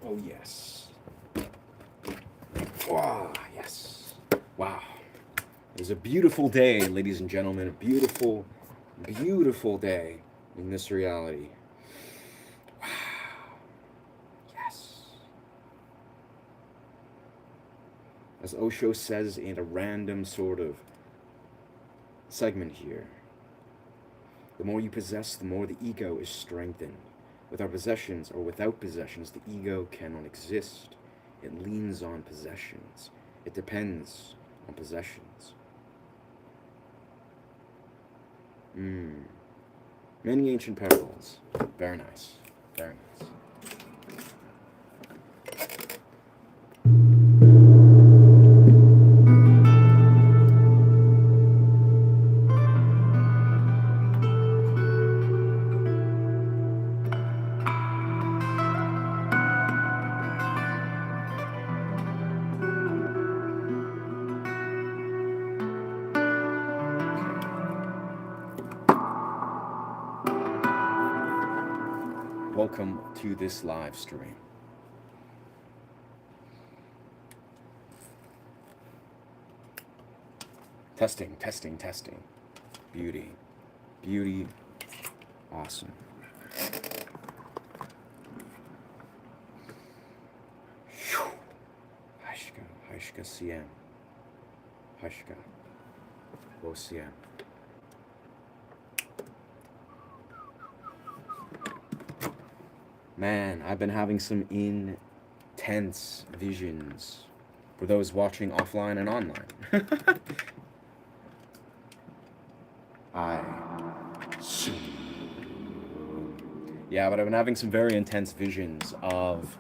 Oh, yes. Wow, yes. Wow. It was a beautiful day, ladies and gentlemen. A beautiful, beautiful day in this reality. Wow. Yes. As Osho says in a random sort of segment here, the more you possess, the more the ego is strengthened. With our possessions or without possessions, the ego cannot exist. It leans on possessions. It depends on possessions. Mm. Many ancient parables. Very nice. Very nice. Welcome to this live stream. Testing, testing, testing. Beauty. Beauty. Awesome. Hashka. Hashka CM. Hashka. OCM. Man, I've been having some intense visions for those watching offline and online. I. Yeah, but I've been having some very intense visions of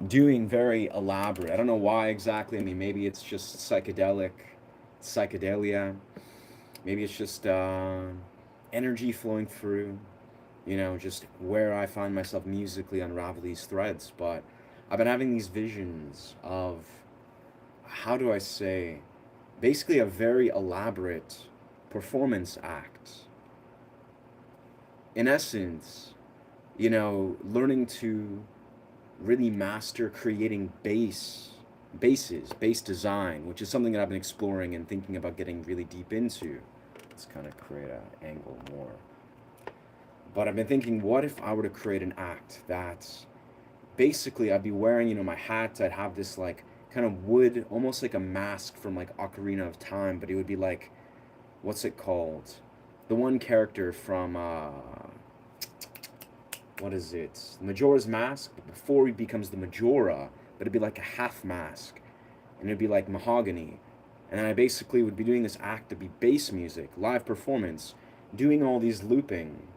doing very elaborate. I don't know why exactly. I mean, maybe it's just psychedelia. Maybe it's just energy flowing through. Just where I find myself musically unravel these threads. But I've been having these visions of, how do I say, basically a very elaborate performance act. In essence, learning to really master creating bass design, which is something that I've been exploring and thinking about getting really deep into. Let's kind of create an angle more. But I've been thinking, what if I were to create an act that basically I'd be wearing, my hat, I'd have this like kind of wood, almost like a mask from like Ocarina of Time, but it would be like, what's it called? The one character from what is it? Majora's Mask, but before he becomes the Majora, but it'd be like a half mask, and it'd be like mahogany. And then I basically would be doing this act to be bass music, live performance, doing all these looping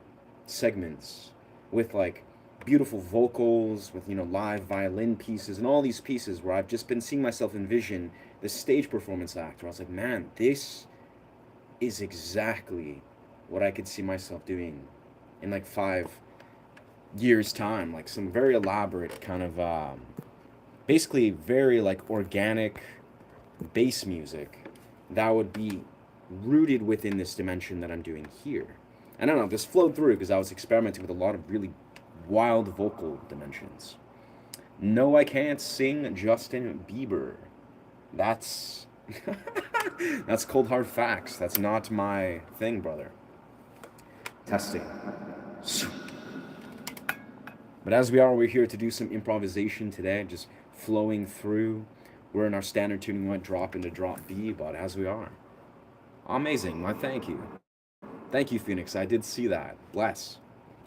segments with like beautiful vocals, with live violin pieces, and all these pieces where I've just been seeing myself envision this stage performance act where I was like, man, this is exactly what I could see myself doing in like 5 years time, like some very elaborate kind of basically very like organic bass music that would be rooted within this dimension that I'm doing here. And I don't know, this flowed through because I was experimenting with a lot of really wild vocal dimensions. No, I can't sing Justin Bieber. That's that's cold hard facts. That's not my thing, brother. Testing. But as we are, we're here to do some improvisation today, just flowing through. We're in our standard tuning, we went drop into drop B, but as we are. Amazing. My thank you. Thank you, Phoenix. I did see that. Bless.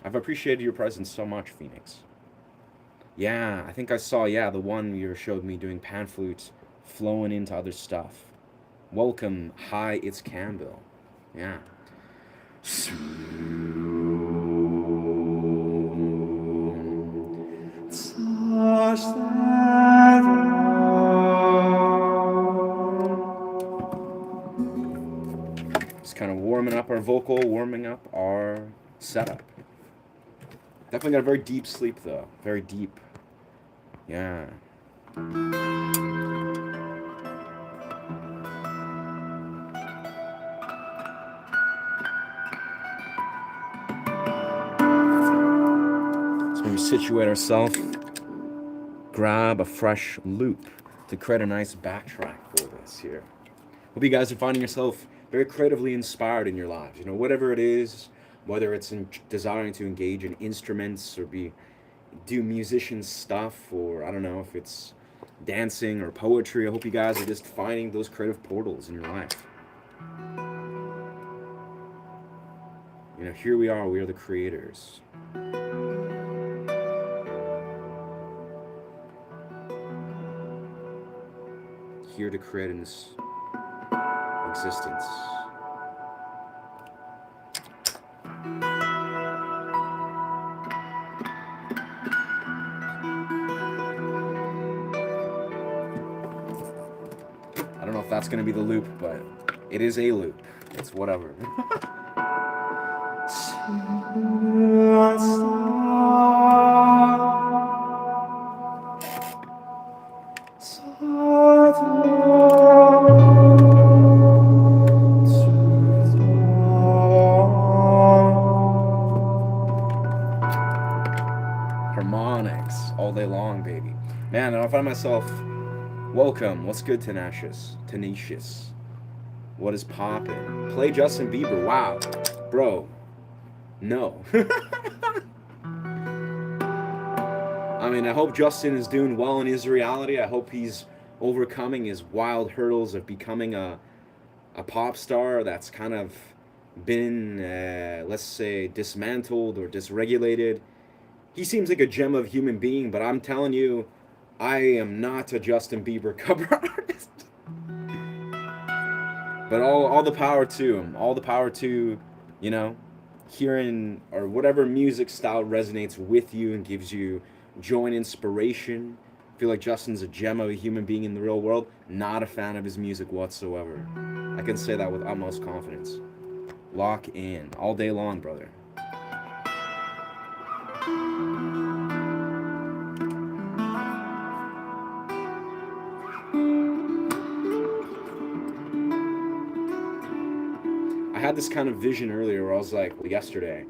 I've appreciated your presence so much, Phoenix. Yeah, I think I saw, yeah, the one you showed me doing pan flute, flowing into other stuff. Welcome. Hi, it's Campbell. Yeah. Just kind of warming up our vocal, warming up our setup. Definitely got a very deep sleep though. Very deep. Yeah. So maybe situate ourselves. grab a fresh loop to create a nice backtrack for this here. Hope you guys are finding yourself very creatively inspired in your lives. You know, whatever it is, whether it's in desiring to engage in instruments or do musician stuff, or I don't know if it's dancing or poetry. I hope you guys are just finding those creative portals in your life. You know, here we are the creators. Here to create in this existence. I don't know if that's going to be the loop, but it is a loop. It's whatever. Harmonics all day long, baby. Man, I find myself, welcome. What's good, Tenacious? What is poppin'? Play Justin Bieber. Wow. Bro. No. I mean, I hope Justin is doing well in his reality. I hope he's overcoming his wild hurdles of becoming a pop star that's kind of been, let's say, dismantled or dysregulated. He seems like a gem of human being, but I'm telling you, I am not a Justin Bieber cover artist. But all the power to him. All the power to, you know, hearing or whatever music style resonates with you and gives you joy and inspiration. I feel like Justin's a gem of a human being in the real world. Not a fan of his music whatsoever. I can say that with utmost confidence. Lock in. All day long, brother. I had this kind of vision earlier where I was like, yesterday,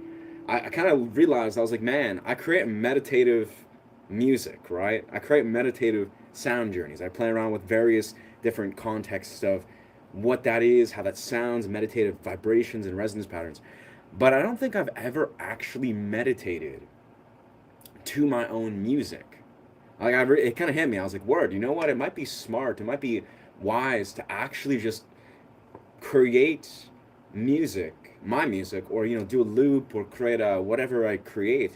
I kind of realized, I was like, man, I create meditative music, right? I create meditative sound journeys. I play around with various different contexts of what that is, how that sounds, meditative vibrations and resonance patterns. But I don't think I've ever actually meditated to my own music. Like, it kind of hit me. I was like, word, you know what? It might be smart. It might be wise to actually just create music, my music, or, you know, do a loop or create a whatever I create,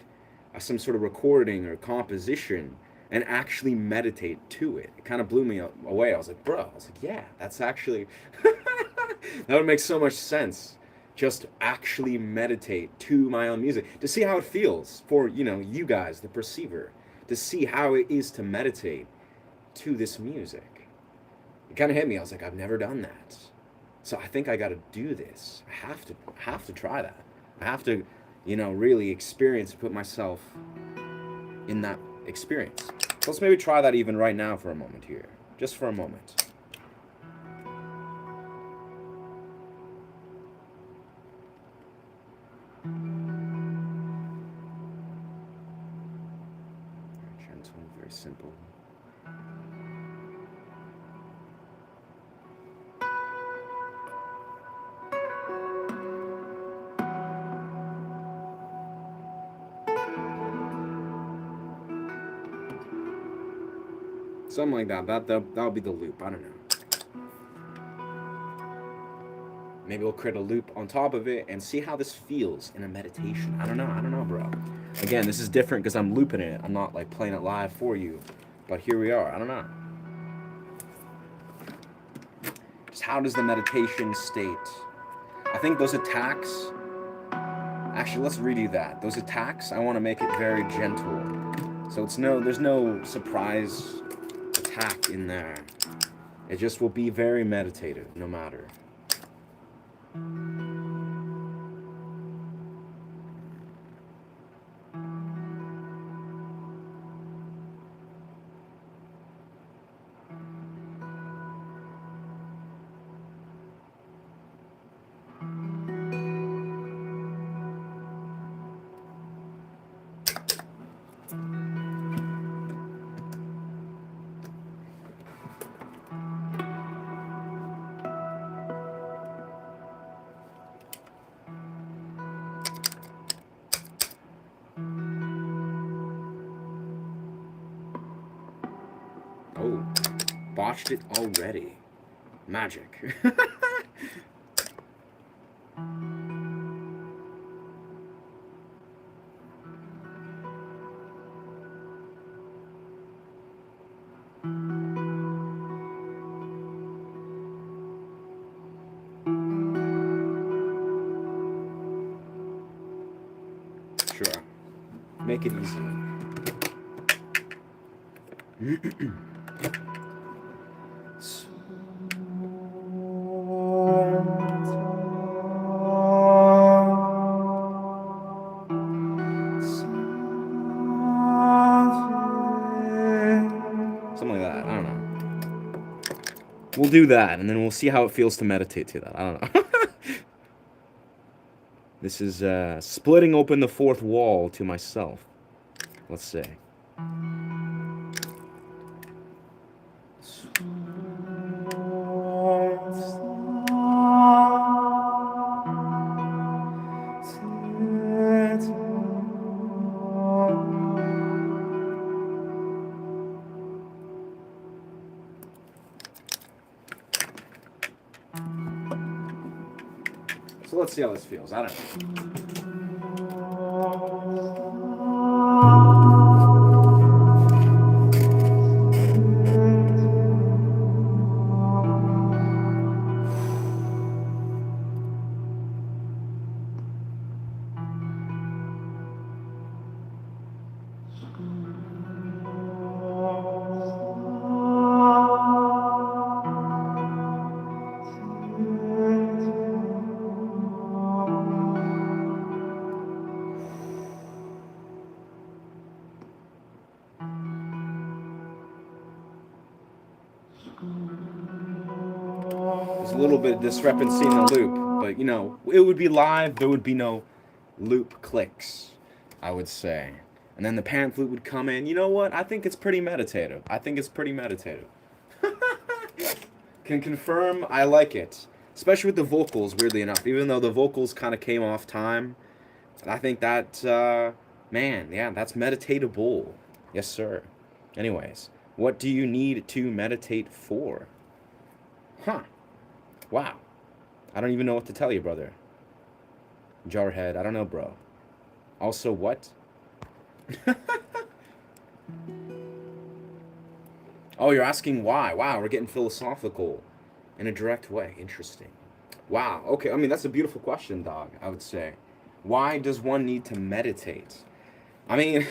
some sort of recording or composition, and actually meditate to it. It kind of blew me away. I was like, bro, yeah, that's actually, that would make so much sense. Just actually meditate to my own music to see how it feels for, you know, you guys, the perceiver, to see how it is to meditate to this music. It kind of hit me. I was like, I've never done that. So I think I got to do this. I have to try that. I have to, you know, really experience, put myself in that experience. So let's maybe try that even right now for a moment here. Just for a moment. Gentle, very simple. Something like that. That'll be the loop. I don't know. Maybe we'll create a loop on top of it and see how this feels in a meditation. I don't know, bro. Again, this is different because I'm looping it. I'm not like playing it live for you. But here we are. I don't know. Just how does the meditation state? I think those attacks... Actually, let's redo that. Those attacks, I want to make it very gentle. So there's no surprise attack in there. It just will be very meditative, no matter. watched it already. Magic. Sure. Make it easy. Something like that. I don't know. We'll do that, and then we'll see how it feels to meditate to that. I don't know. This is splitting open the fourth wall to myself. Let's say. So let's see how this feels. I don't know. There's a little bit of discrepancy in the loop, but you know, it would be live, there would be no loop clicks, I would say. And then the pan flute would come in. You know what? I think it's pretty meditative. I think it's pretty meditative. Can confirm I like it. Especially with the vocals, weirdly enough. Even though the vocals kind of came off time, I think that, man, yeah, that's meditatable. Yes, sir. Anyways, what do you need to meditate for? Huh. Wow. I don't even know what to tell you, brother. Jarhead, I don't know, bro. Also, what? Oh, you're asking why. Wow, we're getting philosophical in a direct way. Interesting. Wow, okay, I mean, that's a beautiful question, dog, I would say. Why does one need to meditate? I mean,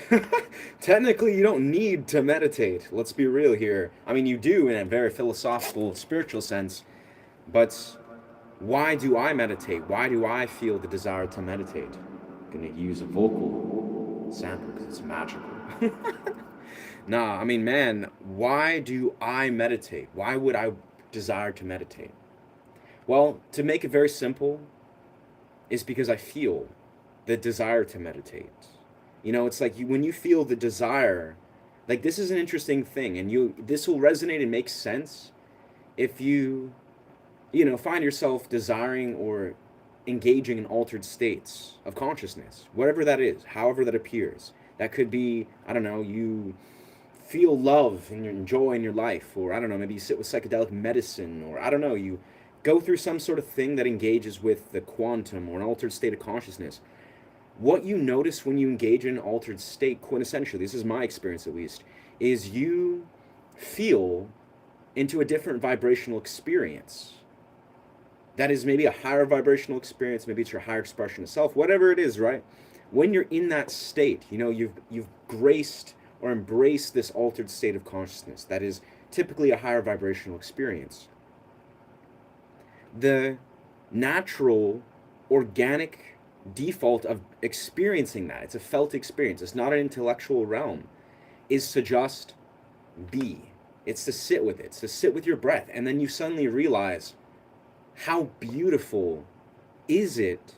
technically, you don't need to meditate. Let's be real here. I mean, you do in a very philosophical, spiritual sense, but why do I meditate? Why do I feel the desire to meditate? I'm gonna use a vocal sample because it's magical. Nah, I mean, man, why do I meditate? Why would I desire to meditate? Well, to make it very simple, is because I feel the desire to meditate. You know, it's like when you feel the desire, like this is an interesting thing, and this will resonate and make sense if you know, find yourself desiring or engaging in altered states of consciousness, whatever that is, however that appears. That could be, I don't know, you feel love and joy in your life, or I don't know, maybe you sit with psychedelic medicine, or I don't know, you go through some sort of thing that engages with the quantum or an altered state of consciousness. What you notice when you engage in an altered state, quintessentially, this is my experience at least, is you feel into a different vibrational experience. That is maybe a higher vibrational experience, maybe it's your higher expression of self, whatever it is, right? When you're in that state, you know, you've graced or embraced this altered state of consciousness that is typically a higher vibrational experience. The natural, organic default of experiencing that, it's a felt experience, it's not an intellectual realm, is to just be. It's to sit with it, it's to sit with your breath, and then you suddenly realize, how beautiful is it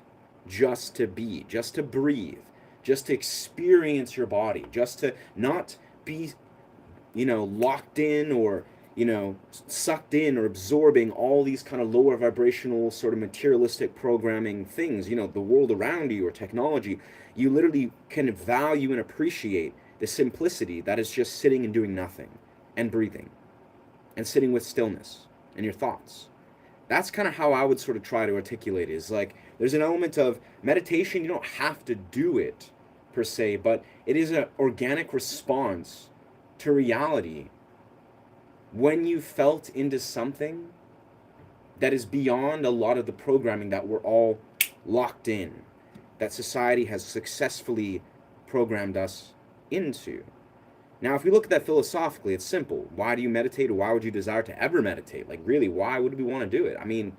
just to be, just to breathe, just to experience your body, just to not be, you know, locked in or, you know, sucked in or absorbing all these kind of lower vibrational sort of materialistic programming things, you know, the world around you or technology. You literally can value and appreciate the simplicity that is just sitting and doing nothing and breathing. and sitting with stillness and your thoughts. That's kind of how I would sort of try to articulate it. Is like there's an element of meditation. You don't have to do it per se, but it is an organic response to reality when you felt into something that is beyond a lot of the programming that we're all locked in, that society has successfully programmed us into. Now, if we look at that philosophically, it's simple. Why do you meditate, or why would you desire to ever meditate? Like, really, why would we want to do it? I mean,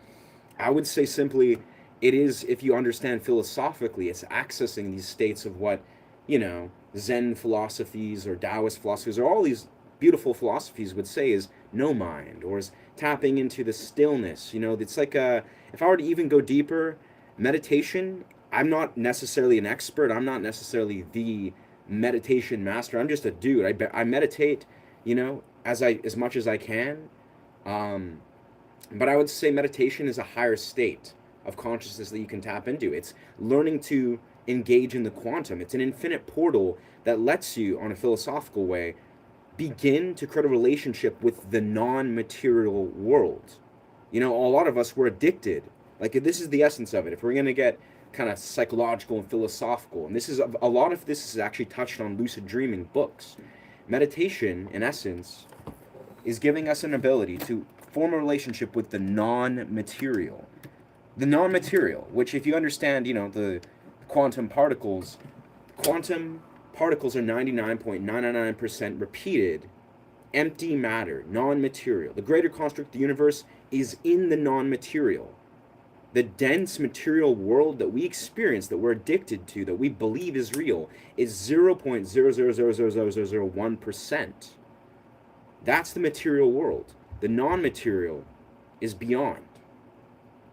I would say simply, it is, if you understand philosophically, it's accessing these states of what, Zen philosophies or Taoist philosophies or all these beautiful philosophies would say is no mind, or is tapping into the stillness. It's like if I were to even go deeper, meditation, I'm not necessarily an expert. I'm not necessarily the meditation master. I'm just a dude. I meditate, as much as I can. But I would say meditation is a higher state of consciousness that you can tap into. It's learning to engage in the quantum. It's an infinite portal that lets you, on a philosophical way, begin to create a relationship with the non-material world. A lot of us were addicted. Like, this is the essence of it. If we're going to get kind of psychological and philosophical, and this is a lot of this is actually touched on lucid dreaming books. Meditation, in essence, is giving us an ability to form a relationship with the non-material. The non-material, which, if you understand, the quantum particles are 99.999% repeated empty matter, non-material. The greater construct of the universe is in the non-material. The dense material world that we experience, that we're addicted to, that we believe is real, is 0.0000001%. That's the material world. The non-material is beyond.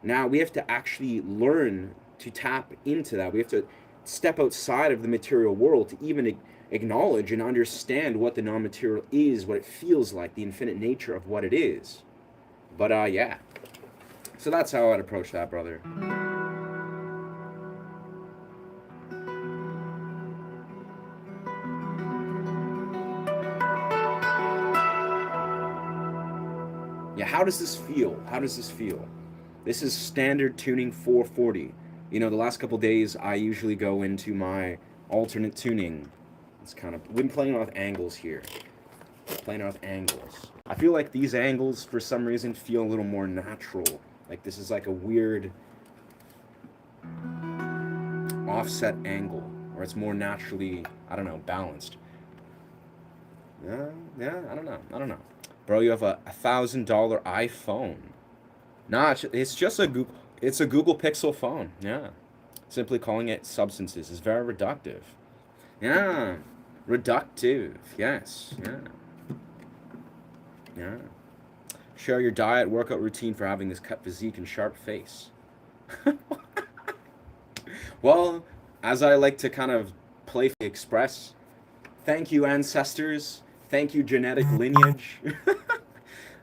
Now, we have to actually learn to tap into that. We have to step outside of the material world to even acknowledge and understand what the non-material is, what it feels like, the infinite nature of what it is. But yeah. So that's how I'd approach that, brother. Yeah, how does this feel? This is standard tuning 440. The last couple days I usually go into my alternate tuning. It's kind of, we've been playing around with angles here. I feel like these angles, for some reason, feel a little more natural. Like this is like a weird offset angle, or it's more naturally, I don't know, balanced. Yeah, I don't know. Bro, you have a $1,000 iPhone. Nah, it's just a Google. It's a Google Pixel phone. Yeah, simply calling it substances is very reductive. Yeah, reductive. Yes. Yeah. Share your diet, workout routine for having this cut physique and sharp face. Well, as I like to kind of playfully express, thank you, ancestors. Thank you, genetic lineage.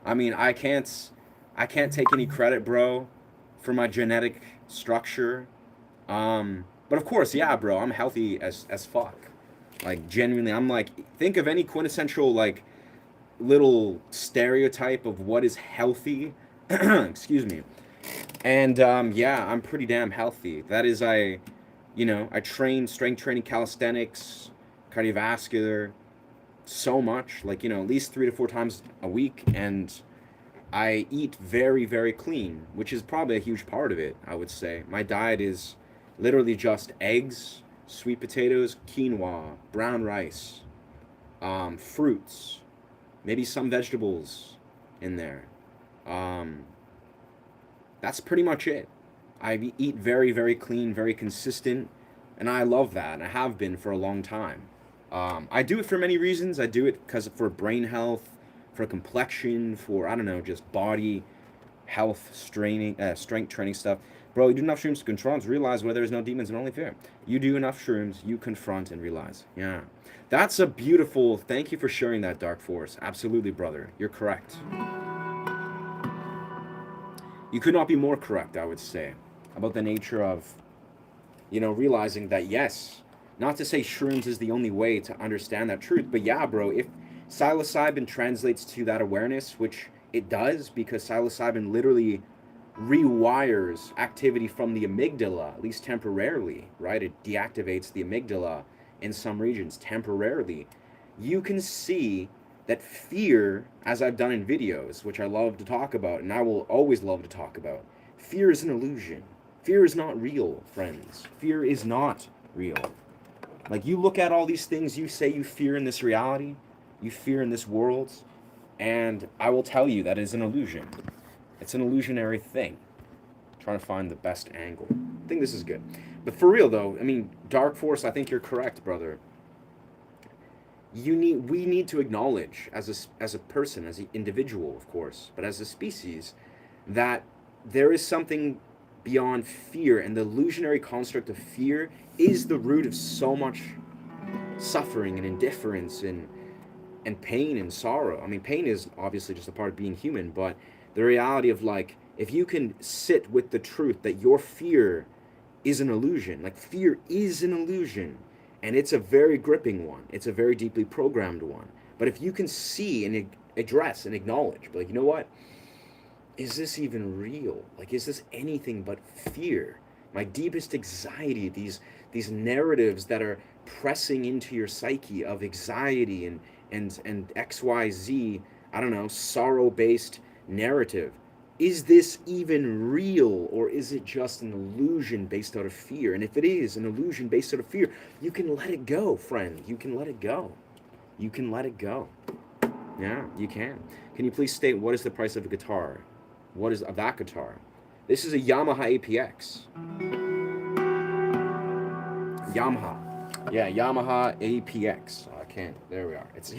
I mean, I can't take any credit, bro, for my genetic structure. But of course, yeah, bro, I'm healthy as fuck. Like, genuinely, I'm like, think of any quintessential, like, little stereotype of what is healthy. Excuse me. And, yeah, I'm pretty damn healthy. That is, I train strength training, calisthenics, cardiovascular, so much, like, at least 3 to 4 times a week, and I eat very, very clean, which is probably a huge part of it, I would say. My diet is literally just eggs, sweet potatoes, quinoa, brown rice, fruits, maybe some vegetables in there. That's pretty much it. I eat very, very clean, very consistent, and I love that, and I have been for a long time. I do it for many reasons. I do it because for brain health, for complexion, for, I don't know, just body health, strength training stuff. Bro, you do enough shrooms to confront, realize where there's no demons and only fear. You do enough shrooms, you confront and realize. Yeah. That's a beautiful, thank you for sharing that, Dark Force. Absolutely, brother. You're correct. You could not be more correct, I would say, about the nature of, realizing that, yes, not to say shrooms is the only way to understand that truth, but yeah, bro, if Psilocybin translates to that awareness, which it does because psilocybin literally rewires activity from the amygdala, at least temporarily, right? It deactivates the amygdala in some regions temporarily. You can see that fear, as I've done in videos, which I love to talk about, and I will always love to talk about, fear is an illusion. Fear is not real, friends. Fear is not real. Like, you look at all these things you say you fear in this reality, you fear in this world, and I will tell you that is an illusion. It's an illusionary thing. I'm trying to find the best angle. I think this is good. But for real though, I mean, Dark Force, I think you're correct, brother. We need to acknowledge as a person, as an individual, of course, but as a species, that there is something beyond fear, and the illusionary construct of fear is the root of so much suffering and indifference and pain and sorrow. I mean, pain is obviously just a part of being human, but the reality of, like, if you can sit with the truth that your fear is an illusion, like, fear is an illusion, and it's a very gripping one, it's a very deeply programmed one. But if you can see and address and acknowledge, like, you know what? Is this even real? Like, is this anything but fear? My deepest anxiety, these narratives that are pressing into your psyche of anxiety and XYZ, I don't know, sorrow-based narrative. Is this even real, or is it just an illusion based out of fear? And if it is an illusion based out of fear, you can let it go, friend. You can let it go. You can let it go. Yeah, you can. Can you please state what is the price of a guitar? What is of that guitar? This is a Yamaha APX. Yamaha. Yeah, Yamaha APX. Oh, I can't. There we are. It's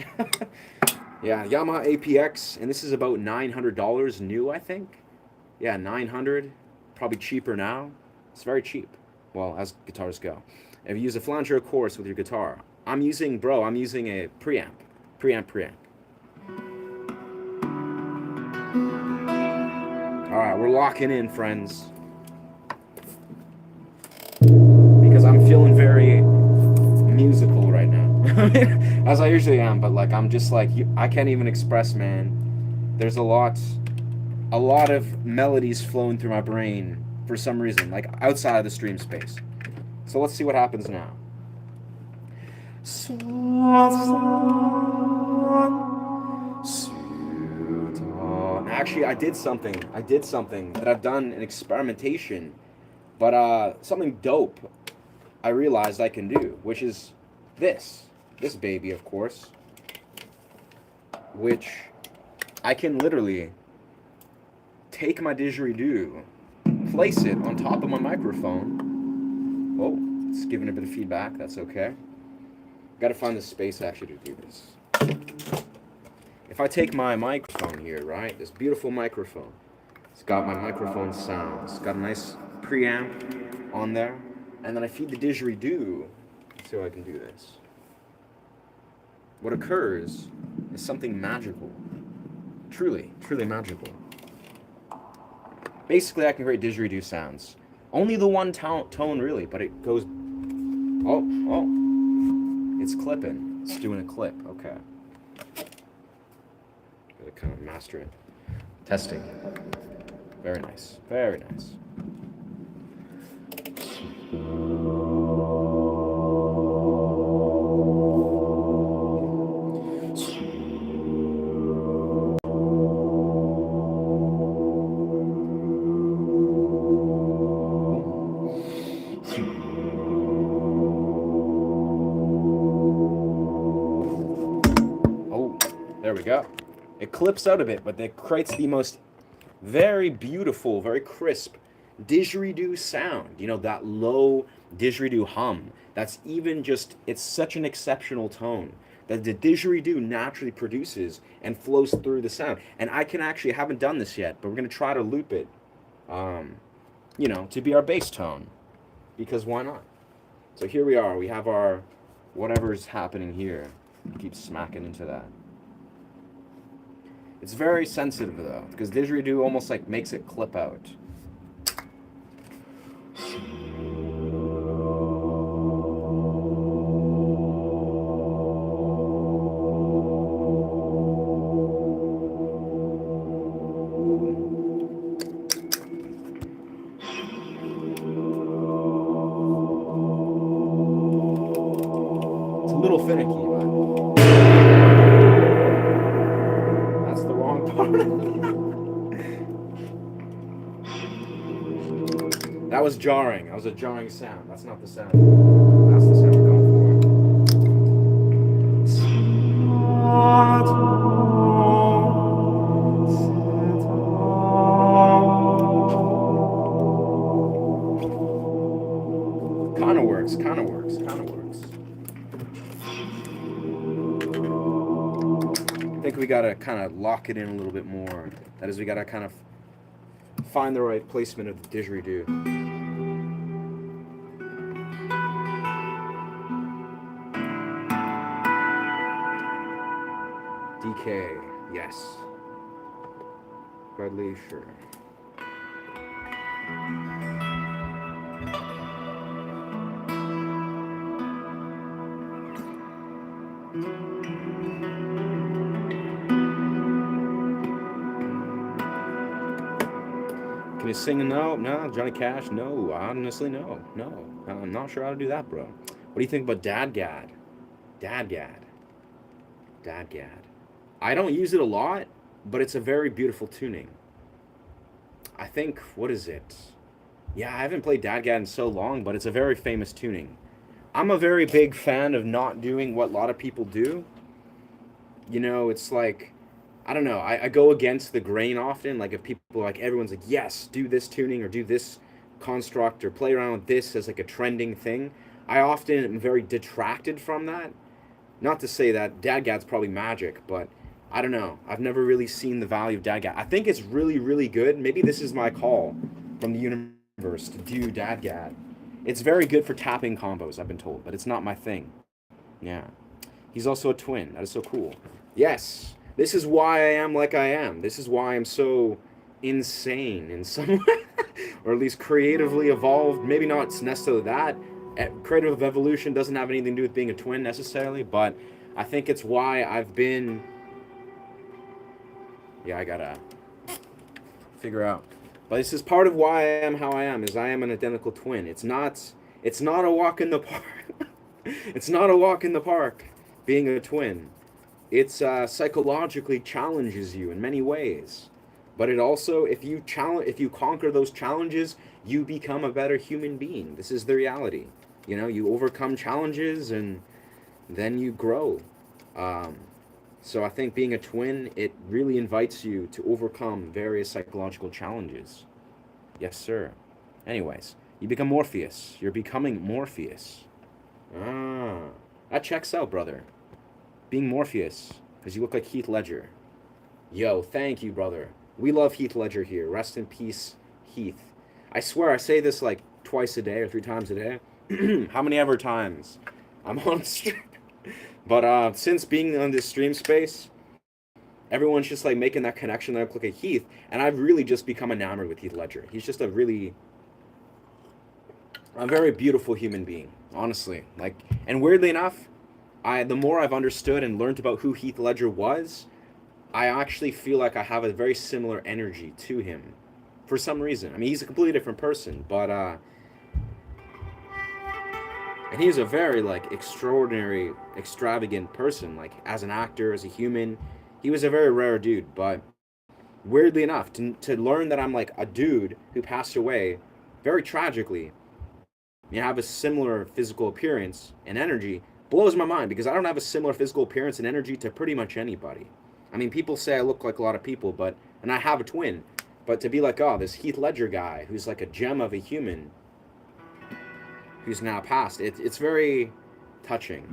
yeah, Yamaha APX, and this is about $900 new, I think. Yeah, 900, probably cheaper now. It's very cheap. Well, as guitars go. If you use a flanger, of course, with your guitar, I'm using a preamp. All right, we're locking in, friends, because I'm feeling very musical right now. As I usually am, but like, I'm just like, I can't even express, man. There's a lot of melodies flowing through my brain for some reason, like outside of the stream space. So let's see what happens now. Actually, I did something that I've done in experimentation, but something dope I realized I can do, which is this baby, of course, which I can literally take my didgeridoo, place it on top of my microphone. Oh, it's giving a bit of feedback. That's okay. Gotta find the space actually to do this. If I take my microphone here, right, this beautiful microphone, it's got my microphone sound, it's got a nice preamp on there, and then I feed the didgeridoo. Let's see how I can do this. What occurs is something magical. Truly magical. Basically, I can create didgeridoo sounds. Only the one tone, really, but it goes... Oh. It's clipping. It's doing a clip. Okay. Gotta kind of master it. Testing. Very nice. Very nice. There we go. It clips out a bit, but it creates the most very beautiful, very crisp didgeridoo sound. You know, that low didgeridoo hum. That's even just, it's such an exceptional tone that the didgeridoo naturally produces and flows through the sound. And I haven't done this yet, but we're going to try to loop it, you know, to be our bass tone. Because why not? So here we are. We have our whatever's happening here. Keep smacking into that. It's very sensitive though, because didgeridoo almost like makes it clip out. That was jarring. That was a jarring sound. That's not the sound. That's the sound we're going for. Kind of works. Kind of works. Kind of works. I think we gotta kind of lock it in a little bit more. That is, we gotta kind of find the right placement of the didgeridoo. DK, yes. Bradley, sure. Can you sing a note? No. Johnny Cash? No. Honestly, no. No. I'm not sure how to do that, bro. What do you think about Dadgad? Dadgad. Dadgad. I don't use it a lot, but it's a very beautiful tuning. I think, what is it? Yeah, I haven't played Dadgad in so long, but it's a very famous tuning. I'm a very big fan of not doing what a lot of people do. You know, it's like, I don't know, I go against the grain often. Like, if people are like, everyone's like, yes, do this tuning or do this construct or play around with this as like a trending thing, I often am very detracted from that. Not to say that Dadgad's probably magic, but I don't know. I've never really seen the value of Dadgad. I think it's really, really good. Maybe this is my call from the universe to do Dadgad. It's very good for tapping combos, I've been told, but it's not my thing. Yeah. He's also a twin. That is so cool. Yes. This is why I am like I am. This is why I'm so insane in some way. Or at least creatively evolved. Maybe not necessarily that. Creative evolution doesn't have anything to do with being a twin necessarily, but I think it's why I've been... Yeah, I gotta figure out. But this is part of why I am how I am, is I am an identical twin. It's not a walk in the park. It's not a walk in the park, being a twin. It's psychologically challenges you in many ways. But it also, if you conquer those challenges, you become a better human being. This is the reality. You know, you overcome challenges and then you grow. So I think being a twin, it really invites you to overcome various psychological challenges. Yes, sir. Anyways, you become Morpheus. You're becoming Morpheus. Ah, that checks out, brother. Being Morpheus, because you look like Heath Ledger. Yo, thank you, brother. We love Heath Ledger here. Rest in peace, Heath. I swear I say this like twice a day or 3 times a day. How many ever times I'm on stream. But since being on this stream space, everyone's just like making that connection that I look at Heath, and I've really just become enamored with Heath Ledger. He's just a very beautiful human being, honestly. Like, and weirdly enough, the more I've understood and learned about who Heath Ledger was, I actually feel like I have a very similar energy to him, for some reason. I mean, he's a completely different person, but and he's a very like extraordinary, extravagant person. Like, as an actor, as a human, he was a very rare dude. But weirdly enough, to learn that I'm like a dude who passed away very tragically, you have a similar physical appearance and energy, blows my mind, because I don't have a similar physical appearance and energy to pretty much anybody. I mean, people say I look like a lot of people, and I have a twin, but to be like, oh, this Heath Ledger guy who's like a gem of a human who's now passed, it's very touching.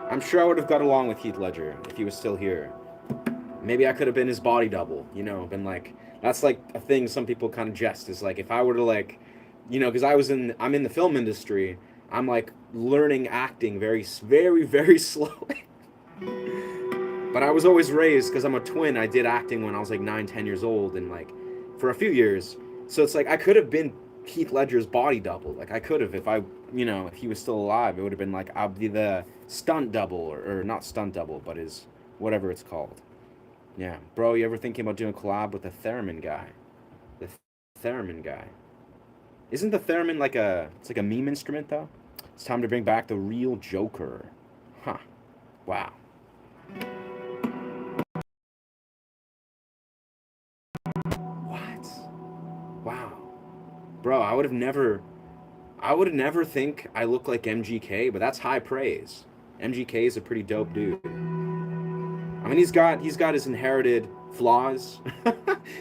I'm sure I would have got along with Heath Ledger if he was still here. Maybe I could have been his body double, you know, been like, that's like a thing some people kind of jest, is like, if I were to like, you know, because I'm in the film industry, I'm like learning acting very, very, very slowly. But I was always raised, because I'm a twin, I did acting when I was like 9, 10 years old, and like for a few years. So it's like I could have been Heath Ledger's body double. Like, I could have, if I, you know, if he was still alive, it would have been like, I'll be the stunt double, or not stunt double, but his, whatever it's called. Yeah. Bro, you ever thinking about doing a collab with the Theremin guy? The Theremin guy. Isn't the theremin like it's like a meme instrument though? It's time to bring back the real Joker. Huh. Wow. What? Wow. Bro, I would never think I look like MGK, but that's high praise. MGK is a pretty dope dude. I mean, he's got his inherited flaws.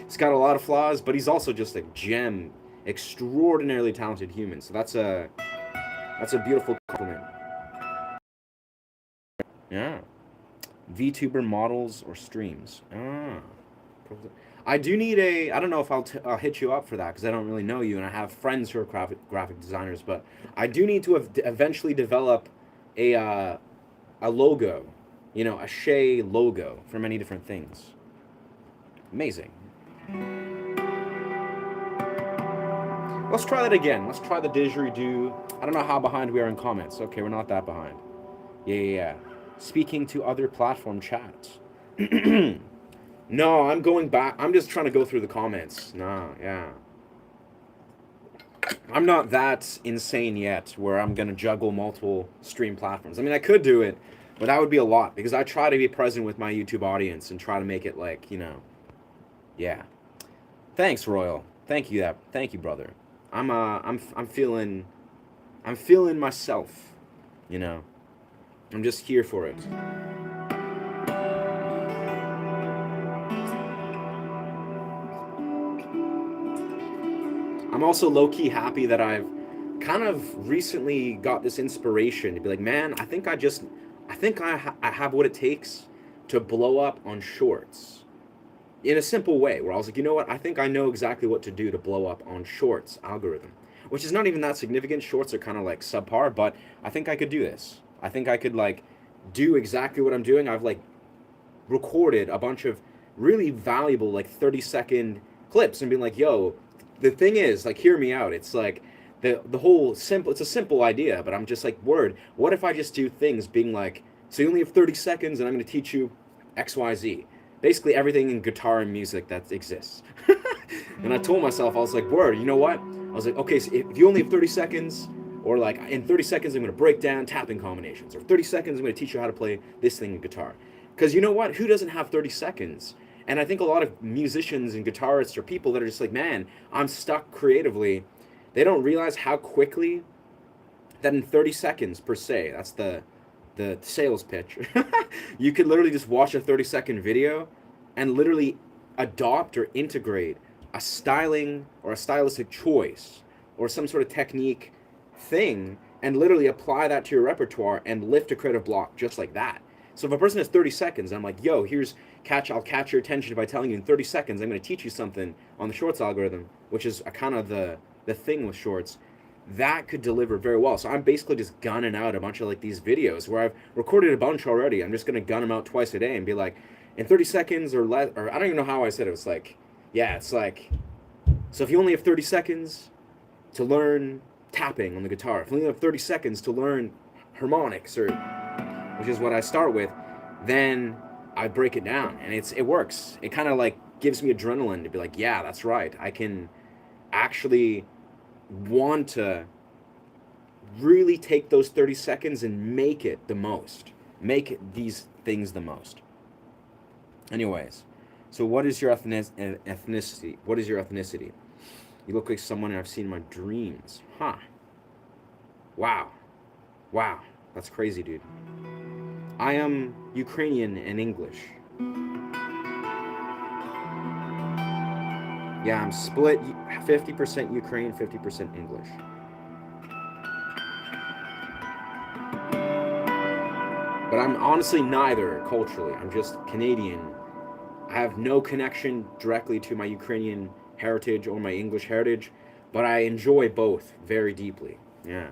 He's got a lot of flaws, but he's also just a gem, extraordinarily talented human. So that's a beautiful compliment. Yeah. VTuber models or streams. Ah. I do need a. I don't know if I'll hit you up for that because I don't really know you, and I have friends who are graphic designers. But I do need to eventually develop a logo, a Shay logo for many different things. Amazing. Let's try that again. Let's try the didgeridoo. I don't know how behind we are in comments. Okay, we're not that behind. Yeah. Speaking to other platform chats. No, I'm going back. I'm just trying to go through the comments. Nah, yeah. I'm not that insane yet where I'm going to juggle multiple stream platforms. I mean, I could do it, but that would be a lot because I try to be present with my YouTube audience and try to make it like, yeah. Thanks, Royal. Thank you, brother. I'm feeling myself, I'm just here for it. I'm also low-key happy that I've kind of recently got this inspiration to be like, man, I think I have what it takes to blow up on shorts in a simple way where I was like, you know what? I think I know exactly what to do to blow up on shorts algorithm, which is not even that significant. Shorts are kind of like subpar, but I think I could do this. I think I could like do exactly what I'm doing. I've like recorded a bunch of really valuable like 30-second clips and being like, yo, the thing is, like, hear me out. It's like the whole simple, it's a simple idea, but I'm just like, word, what if I just do things being like, so you only have 30 seconds and I'm going to teach you XYZ. Basically everything in guitar and music that exists. And I told myself, I was like, word, you know what? I was like, okay, so if you only have 30 seconds, or like in 30 seconds, I'm going to break down tapping combinations, or 30 seconds, I'm going to teach you how to play this thing in guitar. Because you know what? Who doesn't have 30 seconds? And I think a lot of musicians and guitarists or people that are just like, man, I'm stuck creatively. They don't realize how quickly that in 30 seconds per se, that's the sales pitch. You could literally just watch a 30-second video and literally adopt or integrate a styling or a stylistic choice or some sort of technique thing and literally apply that to your repertoire and lift a creative block just like that. So if a person has 30 seconds, I'm like, yo, I'll catch your attention by telling you in 30 seconds, I'm going to teach you something on the shorts algorithm, which is a kind of the thing with shorts. That could deliver very well. So I'm basically just gunning out a bunch of like these videos where I've recorded a bunch already. I'm just going to gun them out twice a day and be like, in 30 seconds or less, or I don't even know how I said it. It was like, yeah, it's like, so if you only have 30 seconds to learn tapping on the guitar, if you only have 30 seconds to learn harmonics, or which is what I start with, then I break it down and it works. It kind of like gives me adrenaline to be like, yeah, that's right. I can actually want to really take those 30 seconds and make it the most. Make these things the most. Anyways, so what is your ethnicity? What is your ethnicity? You look like someone I've seen in my dreams. Huh. Wow. That's crazy, dude. I am Ukrainian and English. Yeah, I'm split 50% Ukraine, 50% English. But I'm honestly neither culturally. I'm just Canadian. I have no connection directly to my Ukrainian heritage or my English heritage, but I enjoy both very deeply. Yeah.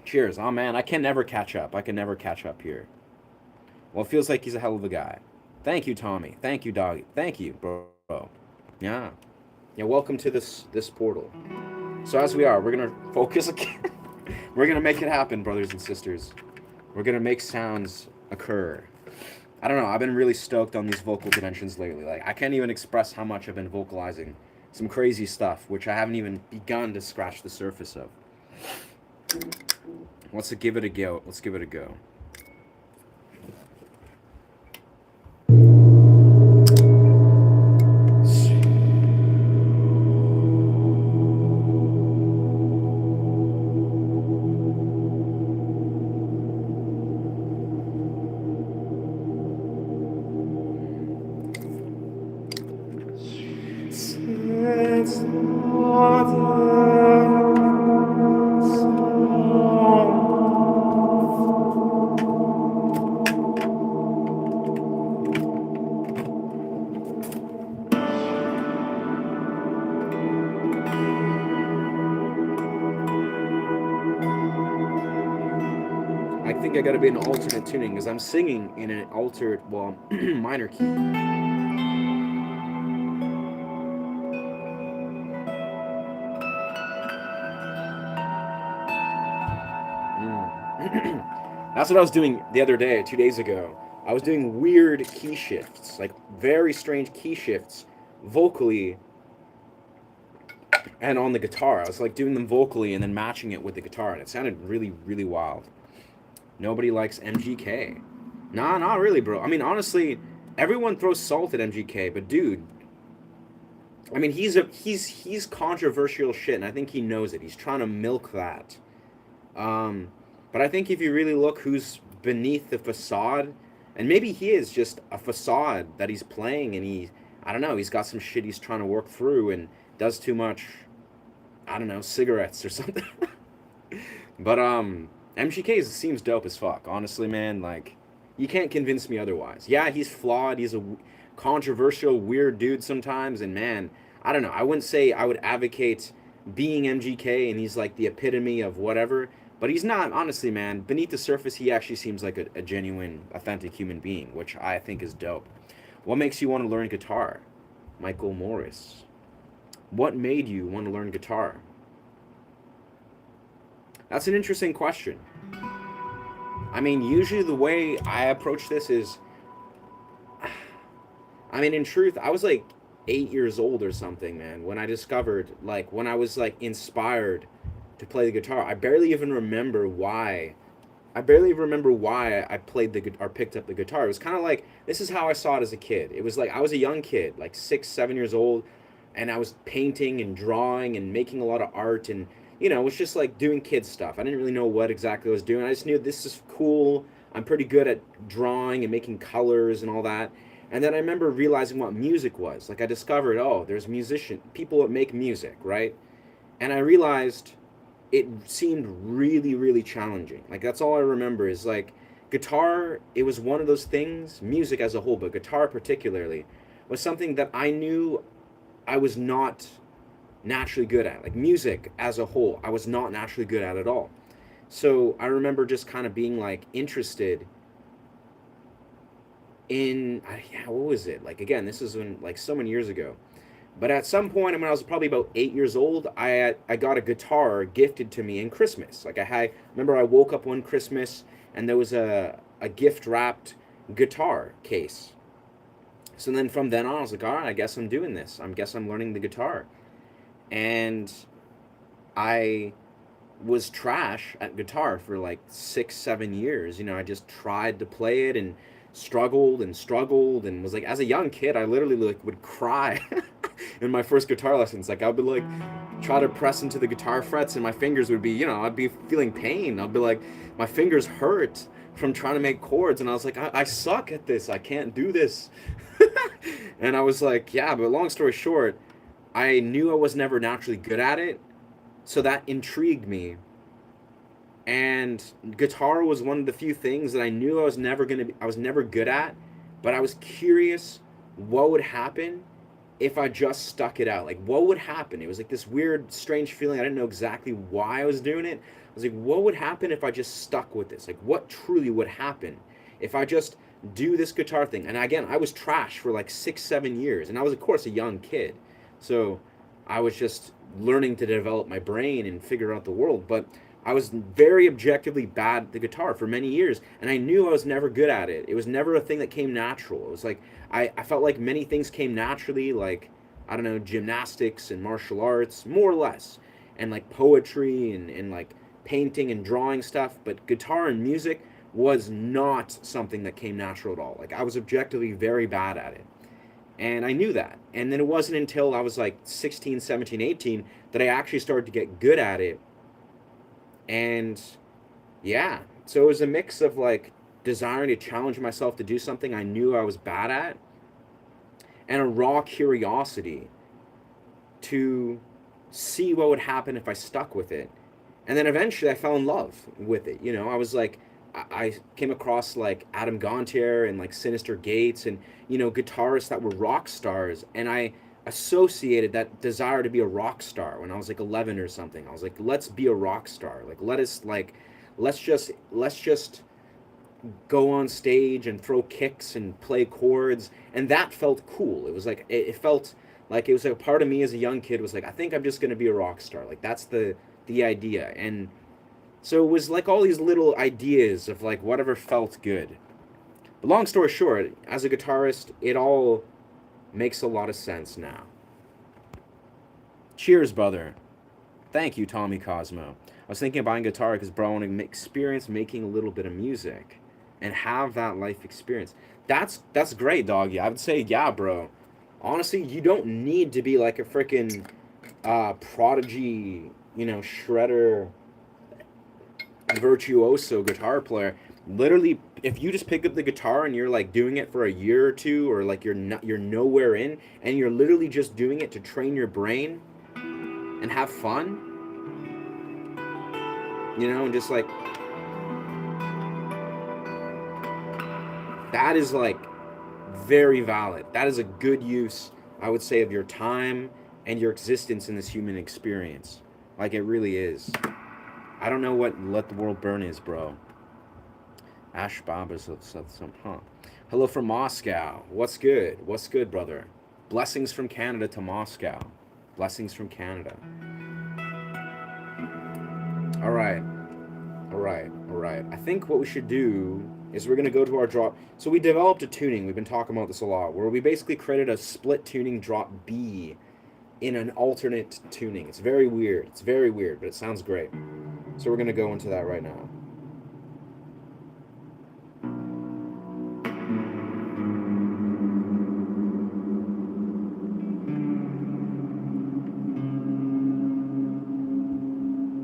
Cheers. Oh man, I can never catch up. I can never catch up here. Well, it feels like he's a hell of a guy. Thank you, Tommy. Thank you, Doggy. Thank you, bro. Yeah. Yeah, welcome to this portal. So as we are, we're going to focus again. We're going to make it happen, brothers and sisters. We're going to make sounds occur. I don't know. I've been really stoked on these vocal conventions lately. Like, I can't even express how much I've been vocalizing some crazy stuff, which I haven't even begun to scratch the surface of. Let's give it a go. Let's give it a go. I think I gotta be in alternate tuning because I'm singing in an altered, well, minor key. That's what I was doing the other day, 2 days ago. I was doing weird key shifts, like very strange key shifts, vocally and on the guitar. I was like doing them vocally and then matching it with the guitar, and it sounded really, really wild. Nobody likes MGK. Nah, not really, bro. I mean, honestly, everyone throws salt at MGK, but dude, I mean, he's controversial shit, and I think he knows it. He's trying to milk that. Um, but I think if you really look who's beneath the facade, and maybe he is just a facade that he's playing, and I don't know, he's got some shit he's trying to work through and does too much, I don't know, cigarettes or something. But MGK seems dope as fuck, honestly, man. Like, you can't convince me otherwise. Yeah, he's flawed. He's a controversial, weird dude sometimes, and man, I don't know. I wouldn't say I would advocate being MGK, and he's like the epitome of whatever. But he's not, honestly, man. Beneath the surface, he actually seems like a genuine, authentic human being, which I think is dope. What makes you want to learn guitar? Michael Morris. What made you want to learn guitar? That's an interesting question. I mean, usually the way I approach this is, I mean, in truth, I was like 8 years old or something, man, when I discovered, like, when I was like inspired to play the guitar. I barely even remember why. I barely even remember why I played or picked up the guitar. It was kind of like, this is how I saw it as a kid. It was like I was a young kid, like 6, 7 years old, and I was painting and drawing and making a lot of art, and it was just like doing kid stuff. I didn't really know what exactly I was doing. I just knew this is cool. I'm pretty good at drawing and making colors and all that. And then I remember realizing what music was. Like, I discovered, oh, there's people that make music, right? And I realized it seemed really, really challenging. Like, that's all I remember is like guitar. It was one of those things, music as a whole, but guitar particularly, was something that I knew I was not naturally good at. Like, music as a whole, I was not naturally good at all. So I remember just kind of being like interested in, yeah, what was it? Like, again, this is when, like, so many years ago. But at some point, when I was probably about 8 years old, I got a guitar gifted to me in Christmas. Like, remember I woke up one Christmas and there was a gift wrapped guitar case. So then from then on, I was like, all right, I guess I'm doing this. I guess I'm learning the guitar. And I was trash at guitar for like 6, 7 years. I just tried to play it and struggled and was like, as a young kid, I literally like would cry in my first guitar lessons. Like, I would be like, try to press into the guitar frets, and my fingers would be, I'd be feeling pain. I'd be like, my fingers hurt from trying to make chords, and I was like, I suck at this. I can't do this. And I was like, yeah, but long story short, I knew I was never naturally good at it, so that intrigued me. And guitar was one of the few things that I knew I was never good at, but I was curious what would happen if I just stuck it out. Like, what would happen? It was like this weird, strange feeling. I didn't know exactly why I was doing it. I was like, what would happen if I just stuck with this? Like, what truly would happen if I just do this guitar thing? And again, I was trash for like 6, 7 years, and I was, of course, a young kid. So I was just learning to develop my brain and figure out the world. But I was very objectively bad at the guitar for many years, and I knew I was never good at it. It was never a thing that came natural. It was like, I felt like many things came naturally, like I don't know, gymnastics and martial arts, more or less, and like poetry and like painting and drawing stuff. But guitar and music was not something that came natural at all. Like I was objectively very bad at it. And I knew that. And then it wasn't until I was like 16, 17, 18 that I actually started to get good at it. And yeah, so it was a mix of like desiring to challenge myself to do something I knew I was bad at and a raw curiosity to see what would happen if I stuck with it. And then eventually I fell in love with it. You know, I was like, I came across like Adam Gontier and like Sinister Gates and, you know, guitarists that were rock stars. And I associated that desire to be a rock star when I was like 11 or something. I was like, let's be a rock star. Let's just go on stage and throw kicks and play chords, and that felt cool. It was like it felt like it was like a part of me as a young kid was like, I think I'm just gonna be a rock star. Like that's the idea. And so it was like all these little ideas of like whatever felt good. But long story short, as a guitarist, it all makes a lot of sense now. Cheers, brother. Thank you, Tommy Cosmo. I was thinking of buying a guitar because, bro, I want to experience making a little bit of music and have that life experience. That's great, doggy. I would say, yeah, bro. Honestly, you don't need to be like a freaking prodigy, you know, shredder, virtuoso guitar player. Literally, if you just pick up the guitar and you're like doing it for a year or two, or like you're nowhere in, and you're literally just doing it to train your brain and have fun, you know, and just like that is like very valid. That is a good use, I would say, of your time and your existence in this human experience. Like it really is. I don't know what Let the World Burn is, bro. Ash Baba said some, huh? Hello from Moscow. What's good? What's good, brother? Blessings from Canada to Moscow. Blessings from Canada. All right. All right. All right. I think what we should do is we're going to go to our drop. So we developed a tuning. We've been talking about this a lot, where we basically created a split tuning drop B in an alternate tuning. It's very weird. It's very weird, but it sounds great. So we're going to go into that right now.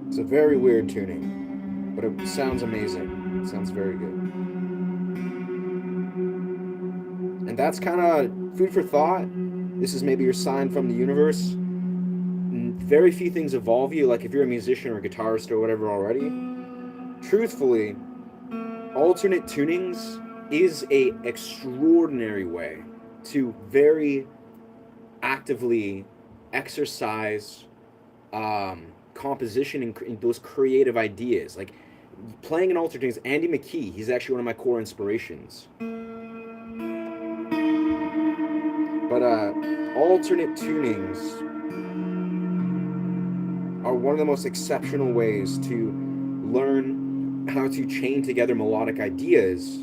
It's a very weird tuning, but it sounds amazing. It sounds very good. And that's kind of food for thought. This is maybe your sign from the universe. Very few things evolve you, like if you're a musician or a guitarist or whatever already. Truthfully, alternate tunings is a extraordinary way to very actively exercise composition and those creative ideas. Like playing an alternate tunings, Andy McKee, he's actually one of my core inspirations. But alternate tunings are one of the most exceptional ways to learn how to chain together melodic ideas.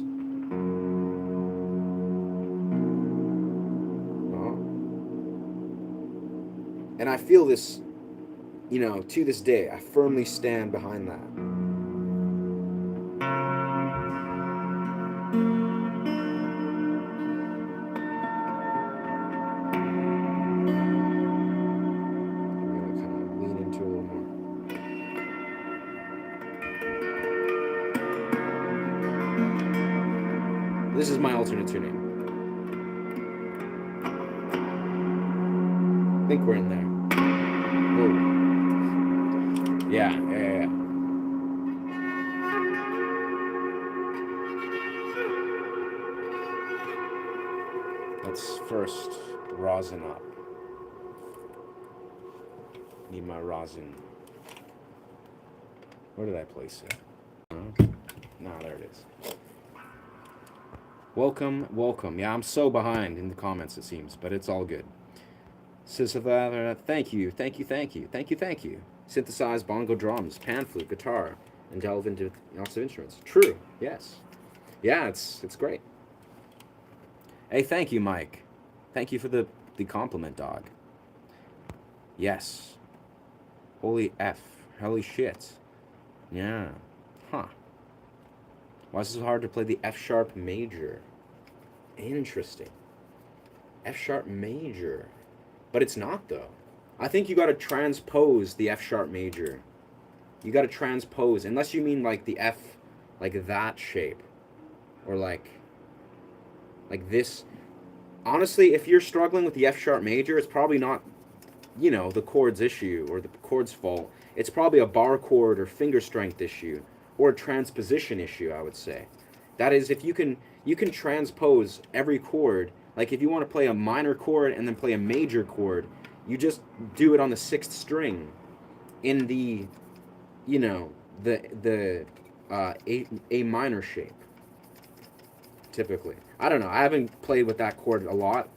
And I feel this, you know, to this day, I firmly stand behind that. This is my alternate tuning. I think we're in there. Whoa. Yeah. Let's first rosin up. Need my rosin. Where did I place it? Nah, there it is. Welcome. Yeah, I'm so behind in the comments, it seems, but it's all good. Thank you. Synthesize bongo drums, pan flute, guitar, and delve into lots of instruments. True. Yes. Yeah, it's great. Hey, thank you, Mike. Thank you for the compliment, dog. Yes. Holy F. Holy shit. Yeah. Huh. Why is it so hard to play the F sharp major? Interesting. F sharp major. But it's not, though. I think you gotta transpose the F sharp major. You gotta transpose, unless you mean like the F, like that shape. Or like this. Honestly, if you're struggling with the F sharp major, it's probably not, the chord's issue or the chord's fault. It's probably a bar chord or finger strength issue or a transposition issue, I would say. That is, if you can transpose every chord. Like if you want to play a minor chord and then play a major chord, you just do it on the sixth string in the, the A minor shape. Typically, I don't know. I haven't played with that chord a lot,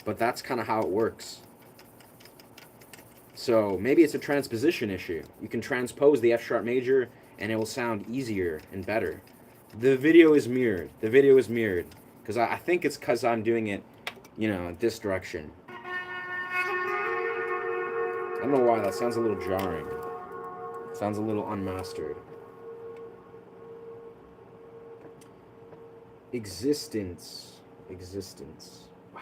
but that's kind of how it works. So maybe it's a transposition issue. You can transpose the F sharp major and it will sound easier and better. The video is mirrored. The video is mirrored because I think it's because I'm doing it, this direction. I don't know why that sounds a little jarring. It sounds a little unmastered. Existence. Wow.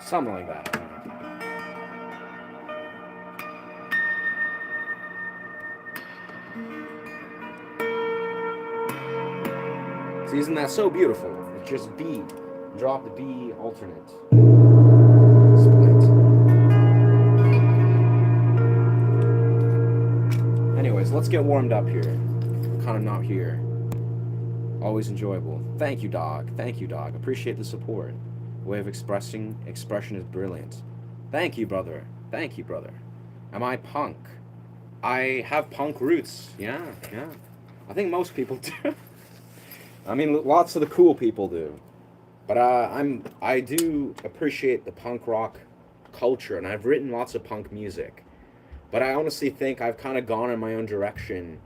Something like that. See, isn't that so beautiful? It's just B. Drop the B alternate. Split. Anyways, let's get warmed up here. I'm kind of not here. Always enjoyable. Thank you, dog. Appreciate the support. The way of expression is brilliant. Thank you, brother. Am I punk? I have punk roots. Yeah. I think most people do. I mean, lots of the cool people do. But I do appreciate the punk rock culture, and I've written lots of punk music. But I honestly think I've kind of gone in my own direction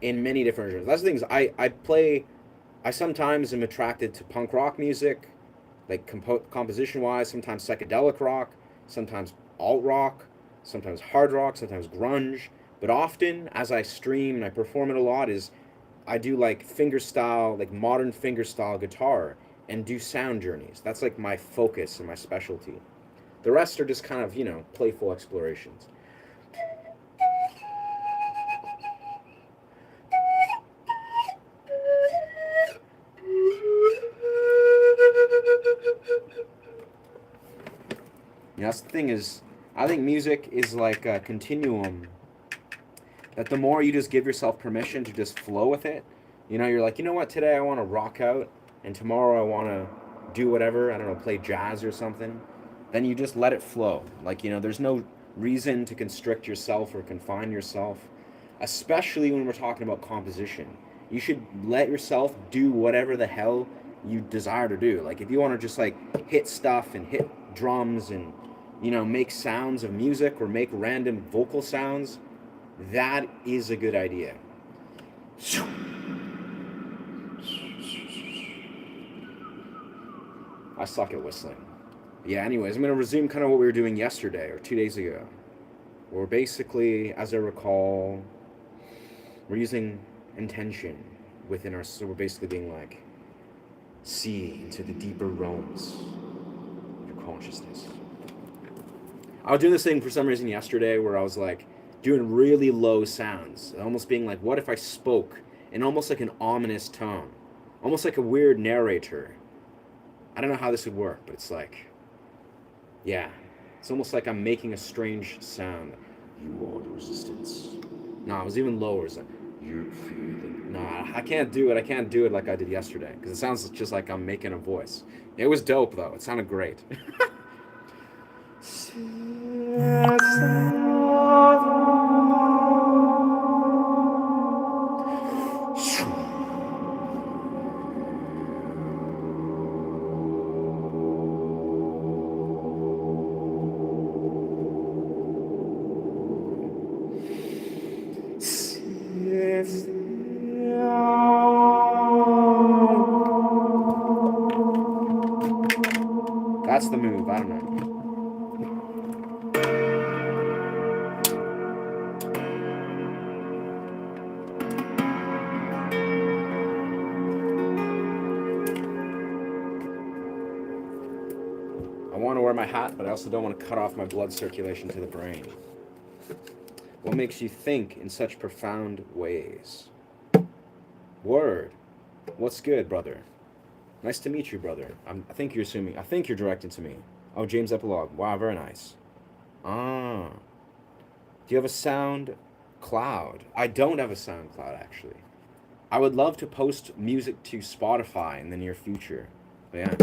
in many different genres. That's the things I sometimes am attracted to punk rock music, like composition wise. Sometimes psychedelic rock, sometimes alt rock, sometimes hard rock, sometimes grunge. But often, as I stream and I perform it a lot, is I do like fingerstyle, like modern fingerstyle guitar, and do sound journeys. That's like my focus and my specialty. The rest are just kind of, playful explorations. That's the thing is, I think music is like a continuum that the more you just give yourself permission to just flow with it, you're like, you know what, today I want to rock out, and tomorrow I want to do whatever, I don't know, play jazz or something, then you just let it flow. Like, there's no reason to constrict yourself or confine yourself, especially when we're talking about composition. You should let yourself do whatever the hell you desire to do. Like, if you want to just, like, hit stuff and hit drums and, make sounds of music or make random vocal sounds, that is a good idea. I suck at whistling. Yeah, anyways, I'm going to resume kind of what we were doing yesterday or 2 days ago. Where basically, as I recall, we're using intention within our... So we're basically being like, see into the deeper realms of your consciousness. I was doing this thing for some reason yesterday where I was like, doing really low sounds, almost being like, what if I spoke in almost like an ominous tone, almost like a weird narrator. I don't know how this would work, but it's like, yeah, it's almost like I'm making a strange sound. You are the resistance. No, it was even lower. It's like, You're feeling. Nah, I can't do it. I can't do it like I did yesterday because it sounds just like I'm making a voice. It was dope though. It sounded great. That's the move. I don't know. I want to wear my hat, but I also don't want to cut off my blood circulation to the brain. What makes you think in such profound ways? Word. What's good, brother? Nice to meet you, brother. I think you're assuming. I think you're directed to me. Oh, James Epilogue. Wow, very nice. Ah. Do you have a sound cloud? I don't have a sound cloud, actually. I would love to post music to Spotify in the near future. But yeah.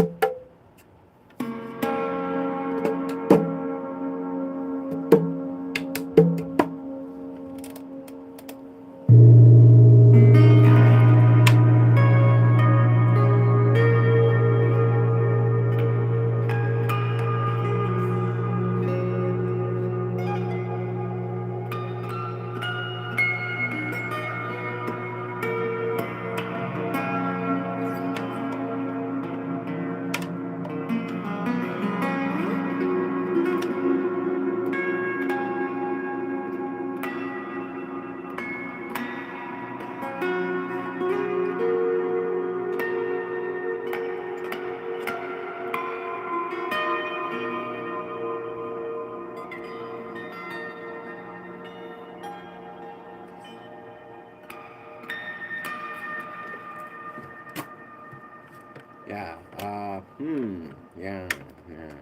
Yeah. Yeah. Yeah.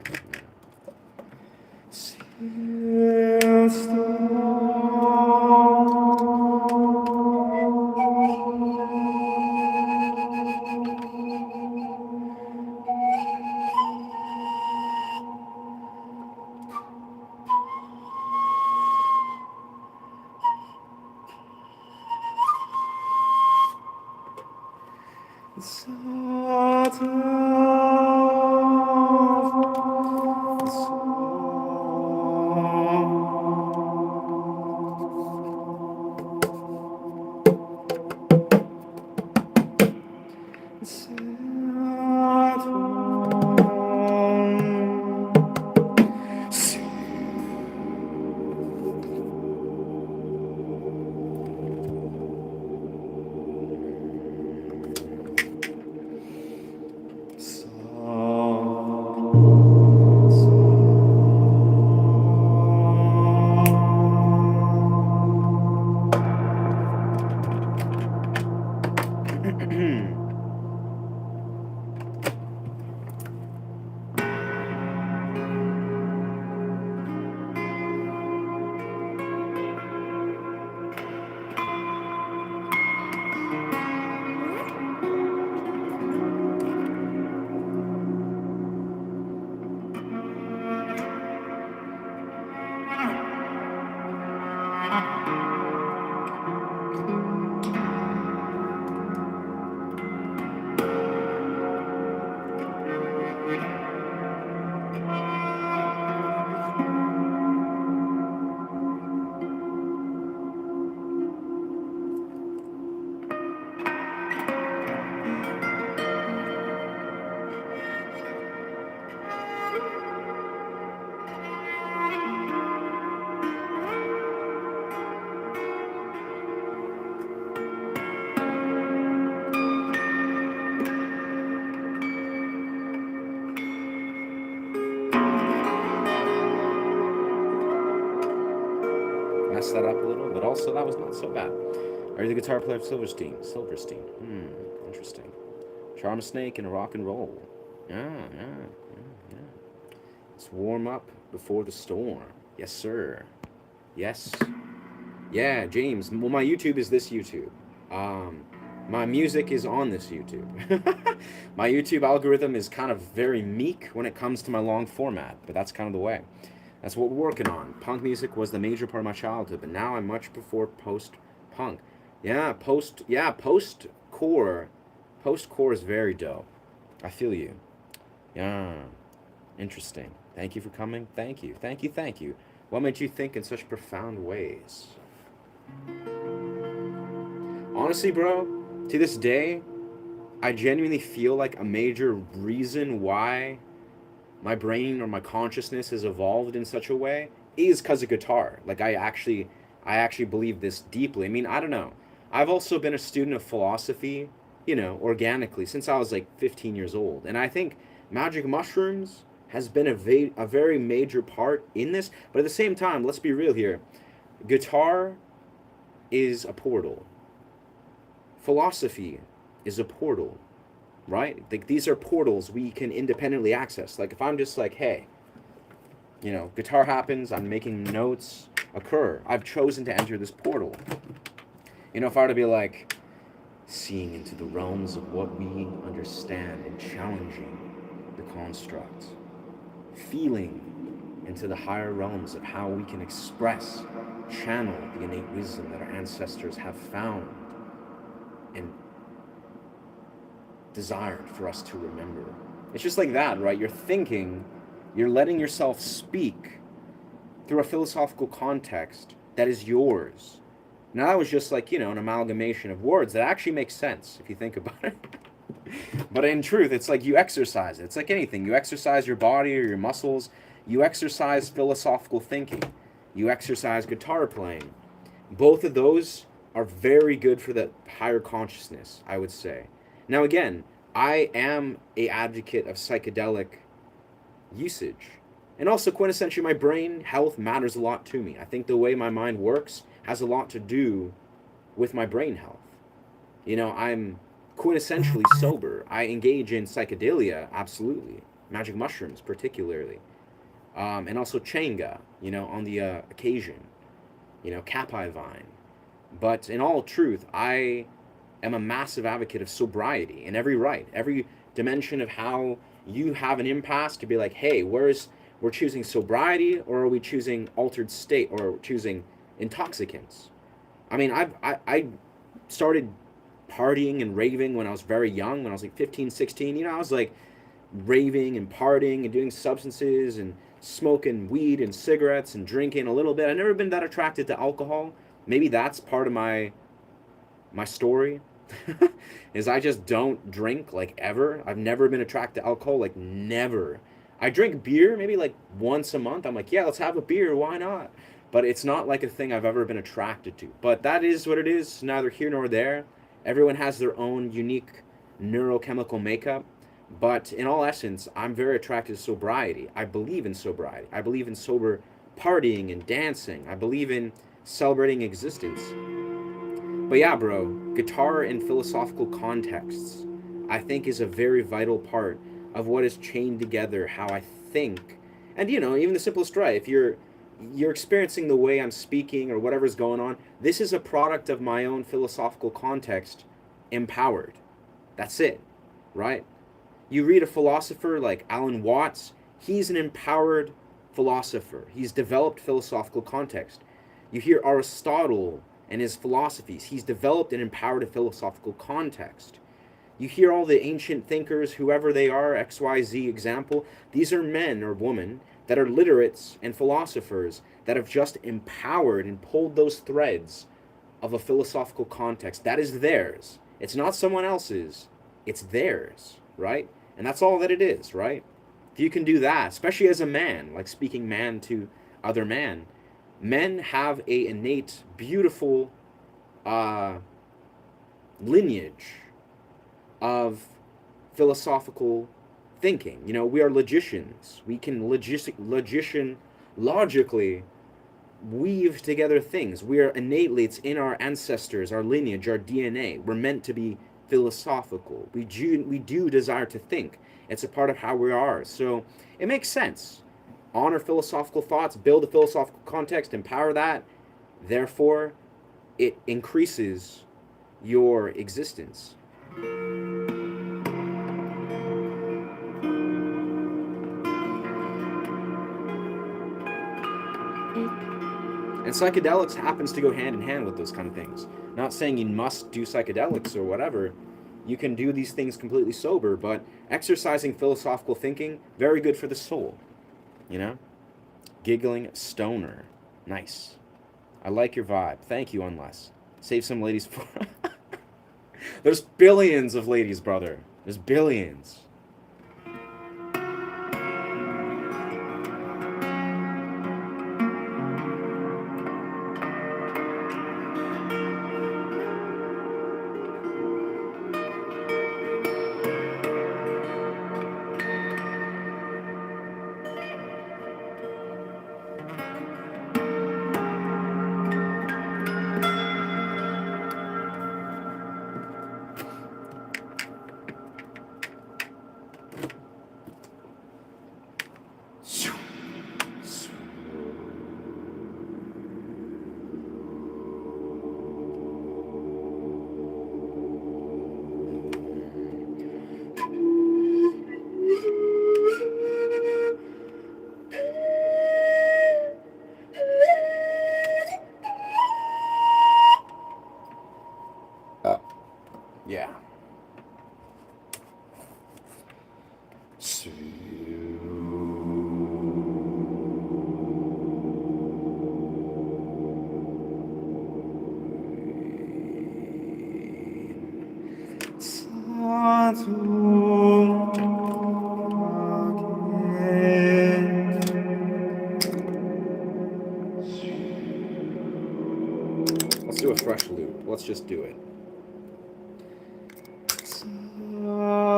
Messed that up a little, but also that was not so bad. Are you the guitar player of Silverstein? Silverstein. Interesting. Charm a snake and rock and roll. Yeah. Let's warm up before the storm. Yes, sir. Yes. Yeah, James. Well, my YouTube is this YouTube. Um, my music is on this YouTube. My YouTube algorithm is kind of very meek when it comes to my long format, but that's kind of the way. That's what we're working on. Punk music was the major part of my childhood, but now I much prefer post punk. Post core. Post core is very dope. I feel you. Yeah. Interesting. Thank you for coming. Thank you. Thank you. Thank you. What made you think in such profound ways? Honestly, bro, to this day, I genuinely feel like a major reason why my brain or my consciousness has evolved in such a way is because of guitar. Like I actually believe this deeply. I mean, I don't know. I've also been a student of philosophy, organically since I was like 15 years old, and I think magic mushrooms has been a very major part in this. But at the same time, let's be real here. Guitar is a portal. Philosophy is a portal, right? Like these are portals we can independently access. Like if I'm just like, hey, guitar happens, I'm making notes occur. I've chosen to enter this portal. If I were to be like, seeing into the realms of what we understand and challenging the construct, feeling into the higher realms of how we can express, channel the innate wisdom that our ancestors have found and desired for us to remember. It's just like that, right? You're thinking, you're letting yourself speak through a philosophical context that is yours. Now, that was just like, an amalgamation of words that actually makes sense if you think about it. But in truth, it's like you exercise it. It's like anything. You exercise your body or your muscles. You exercise philosophical thinking. You exercise guitar playing. Both of those are very good for the higher consciousness, I would say. Now, again, I am a advocate of psychedelic usage. And also, quintessentially, my brain health matters a lot to me. I think the way my mind works has a lot to do with my brain health. I'm quintessentially sober. I engage in psychedelia, absolutely. Magic mushrooms, particularly. And also changa, on the occasion. Capi vine. But in all truth, I am a massive advocate of sobriety in every dimension of how you have an impasse to be like, hey, we're choosing sobriety, or are we choosing altered state, or choosing intoxicants? I mean, I started partying and raving when I was very young, when I was like 15, 16. I was like raving and partying and doing substances and smoking weed and cigarettes and drinking a little bit. I've never been that attracted to alcohol. Maybe that's part of my story. Is I just don't drink like ever. I've never been attracted to alcohol, like never. I drink beer maybe like once a month. I'm like, yeah, let's have a beer. Why not? But it's not like a thing I've ever been attracted to. But that is what it is, neither here nor there. Everyone has their own unique neurochemical makeup. But in all essence, I'm very attracted to sobriety. I believe in sobriety. I believe in sober partying and dancing. I believe in celebrating existence. But yeah, bro, guitar in philosophical contexts, I think, is a very vital part of what has chained together how I think. And even the simplest way, if you're experiencing the way I'm speaking or whatever's going on, this is a product of my own philosophical context, empowered. That's it, right? You read a philosopher like Alan Watts, he's an empowered philosopher. He's developed philosophical context. You hear Aristotle and his philosophies. He's developed and empowered a philosophical context. You hear all the ancient thinkers, whoever they are, XYZ example, these are men or women that are literates and philosophers that have just empowered and pulled those threads of a philosophical context. That is theirs. It's not someone else's. It's theirs, right? And that's all that it is, right? If you can do that, especially as a man, like speaking man to other man, men have a innate, beautiful lineage of philosophical thinking. We are logicians. We can logically weave together things. We are innately, it's in our ancestors, our lineage, our DNA. We're meant to be philosophical. We do desire to think. It's a part of how we are. So it makes sense. Honor philosophical thoughts, build a philosophical context, empower that. Therefore, it increases your existence. And psychedelics happens to go hand in hand with those kind of things. Not saying you must do psychedelics or whatever. You can do these things completely sober, but exercising philosophical thinking, very good for the soul. You know? Giggling stoner. Nice. I like your vibe. Thank you, Unless. Save some ladies for... There's billions of ladies, brother. There's billions. Yeah. Let's do a fresh loop. Let's just do it.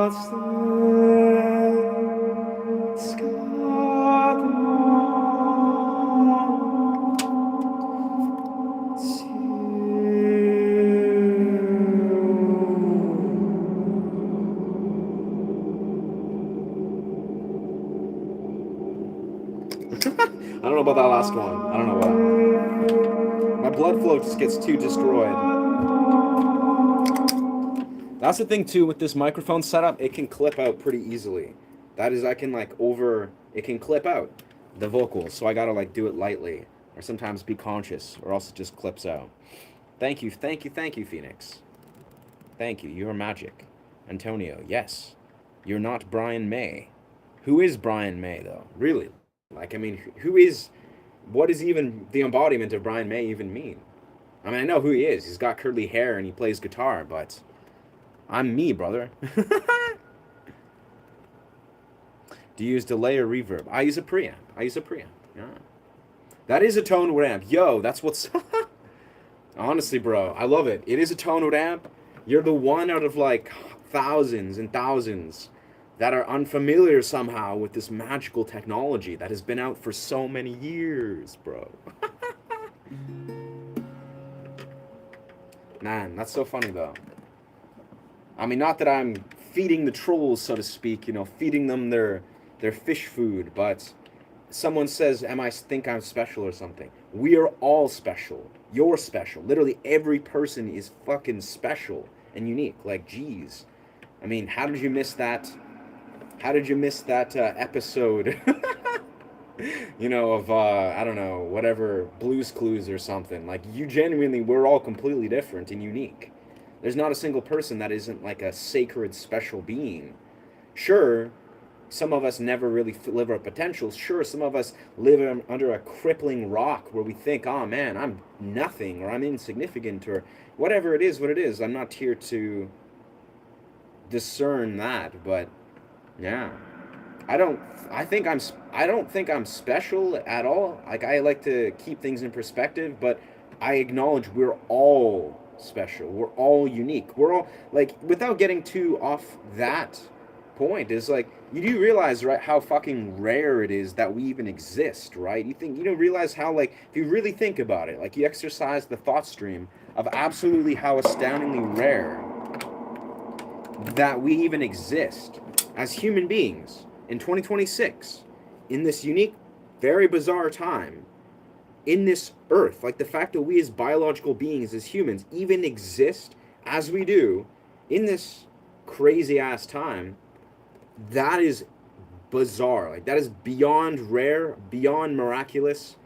I don't know about that last one. I don't know why. My blood flow just gets too destroyed. That's the thing too with this microphone setup, it can clip out pretty easily. That is, I can like it can clip out the vocals, so I gotta like do it lightly, or sometimes be conscious, or else it just clips out. Thank you, Phoenix. Thank you, you're magic. Antonio, yes. You're not Brian May. Who is Brian May though? Really? Like, I mean, what is even the embodiment of Brian May even mean? I mean, I know who he is. He's got curly hair and he plays guitar, but I'm me, brother. Do you use delay or reverb? I use a preamp. Yeah. That is a tone ramp. Yo, that's what's... Honestly, bro, I love it. It is a tone ramp. You're the one out of like thousands and thousands that are unfamiliar somehow with this magical technology that has been out for so many years, bro. Man, that's so funny though. I mean, not that I'm feeding the trolls, so to speak, you know, feeding them their fish food, but someone says, think I'm special or something. We are all special. You're special. Literally every person is fucking special and unique. Like, geez. I mean, how did you miss that episode, you know, of, I don't know, whatever, Blue's Clues or something? Like, you genuinely, we're all completely different and unique. There's not a single person that isn't like a sacred, special being. Sure, some of us never really live our potentials. Sure, some of us live under a crippling rock where we think, oh man, I'm nothing, or I'm insignificant, or whatever it is, what it is. I'm not here to discern that, but yeah. I don't think I'm special at all. Like, I like to keep things in perspective, but I acknowledge we're all special. We're all unique. We're all, like, without getting too off that point, is like, you do realize, right, how fucking rare it is that we even exist, right? You don't realize how, like, if you really think about it, like, you exercise the thought stream of absolutely how astoundingly rare that we even exist as human beings in 2026, in this unique, very bizarre time. in this earth. Like the fact that we as biological beings, as humans, even exist as we do in this crazy ass time, that is bizarre. Like that is beyond rare, beyond miraculous.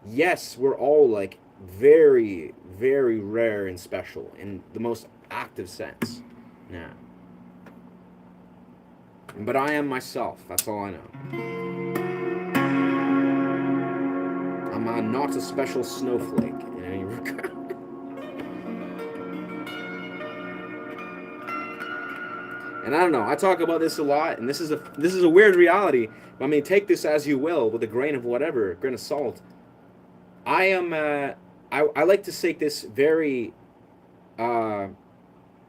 Yes, we're all like very, very rare and special in the most active sense. Yeah. But I am myself. That's all I know. I'm not a special snowflake in any regard. And I don't know. I talk about this a lot, and this is a weird reality. But I mean, take this as you will, with a grain of whatever, a grain of salt. I am. I like to say this very, uh,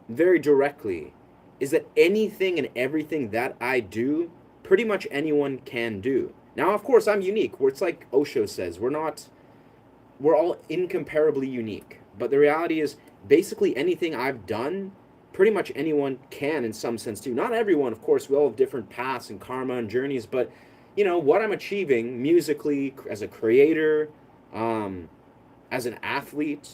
very directly. Is that anything and everything that I do, pretty much anyone can do. Now, of course, I'm unique. Where it's like Osho says, we're all incomparably unique. But the reality is, basically anything I've done, pretty much anyone can in some sense too. Not everyone, of course. We all have different paths and karma and journeys. But what I'm achieving musically, as a creator, as an athlete,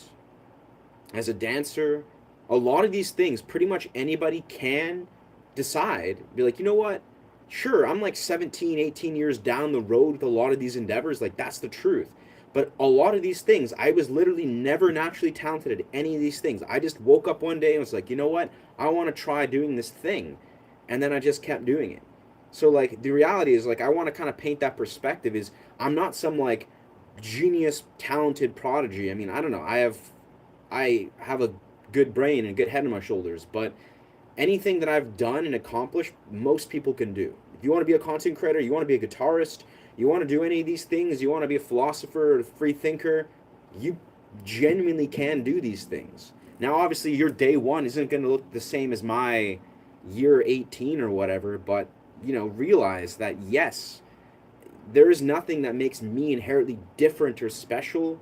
as a dancer, a lot of these things, pretty much anybody can decide, be like, you know what? Sure, I'm like 17, 18 years down the road with a lot of these endeavors. Like, that's the truth. But a lot of these things, I was literally never naturally talented at any of these things. I just woke up one day and was like, you know what? I want to try doing this thing. And then I just kept doing it. So, like, the reality is, like, I want to kind of paint that perspective is I'm not some, like, genius, talented prodigy. I mean, I don't know. I have a good brain and a good head on my shoulders, but anything that I've done and accomplished, most people can do. If you want to be a content creator, you want to be a guitarist, you want to do any of these things, you want to be a philosopher or a free thinker, you genuinely can do these things. Now, obviously, your day one isn't going to look the same as my year 18 or whatever, but, realize that, yes, there is nothing that makes me inherently different or special.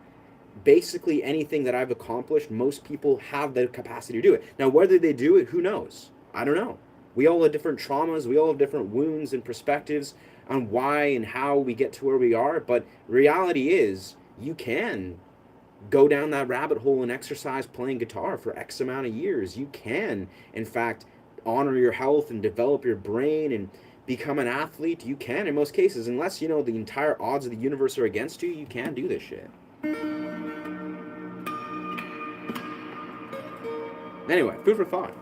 Basically anything that I've accomplished, most people have the capacity to do it. Now, whether they do it, who knows? I don't know. We all have different traumas. We all have different wounds and perspectives on why and how we get to where we are. But reality is, you can go down that rabbit hole and exercise playing guitar for X amount of years. You can, in fact, honor your health and develop your brain and become an athlete. You can, in most cases, unless, the entire odds of the universe are against you, you can do this shit. Anyway, food for thought.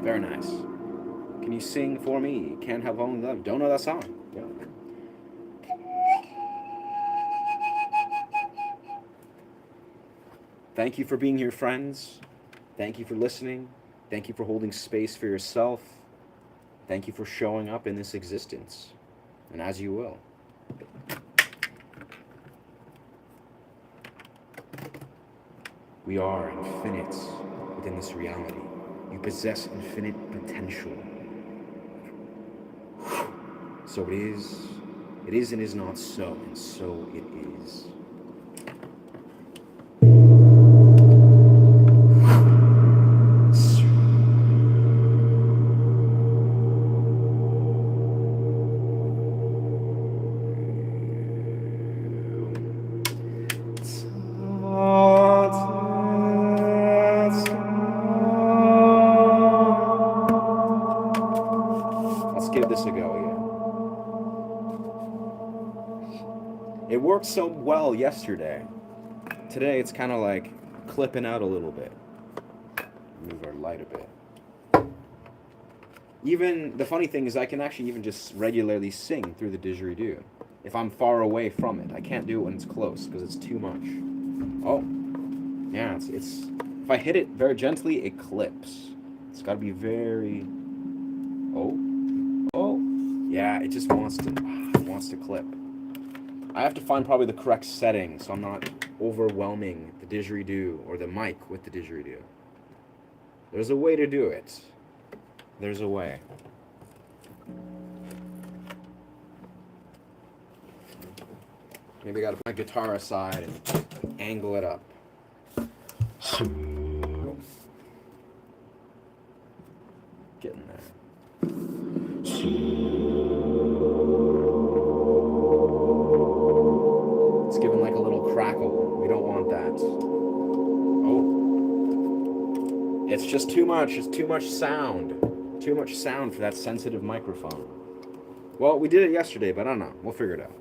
Very nice. Can you sing for me? Can't Have Only Love. Don't know that song. Yeah. Thank you for being here, friends. Thank you for listening. Thank you for holding space for yourself. Thank you for showing up in this existence. and as you will. We are infinite within this reality. You possess infinite potential. So it is and is not so, and so it is. Let's give this a go again. It worked so well yesterday. Today it's kind of like clipping out a little bit. Move our light a bit. Even the funny thing is I can actually even just regularly sing through the didgeridoo. If I'm far away from it, I can't do it when it's close because it's too much. Oh, yeah, it's if I hit it very gently, it clips. It's got to be very. Oh, yeah, it just wants to clip. I have to find probably the correct setting so I'm not overwhelming the didgeridoo or the mic with the didgeridoo. There's a way to do it. There's a way. Maybe I gotta put my guitar aside and angle it up. Getting there. It's giving like a little crackle. We don't want that. Oh. It's just too much. It's too much sound. Too much sound for that sensitive microphone. Well, we did it yesterday, but I don't know. We'll figure it out.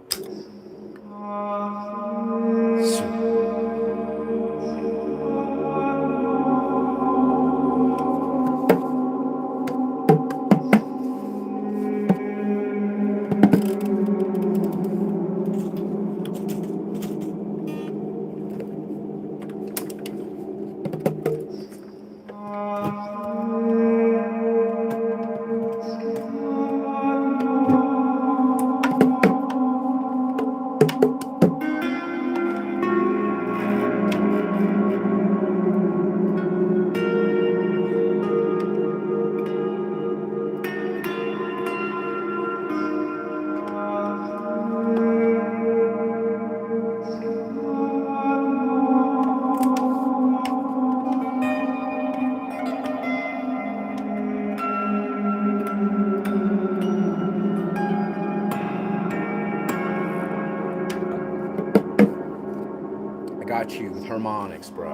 Got you with harmonics, bro.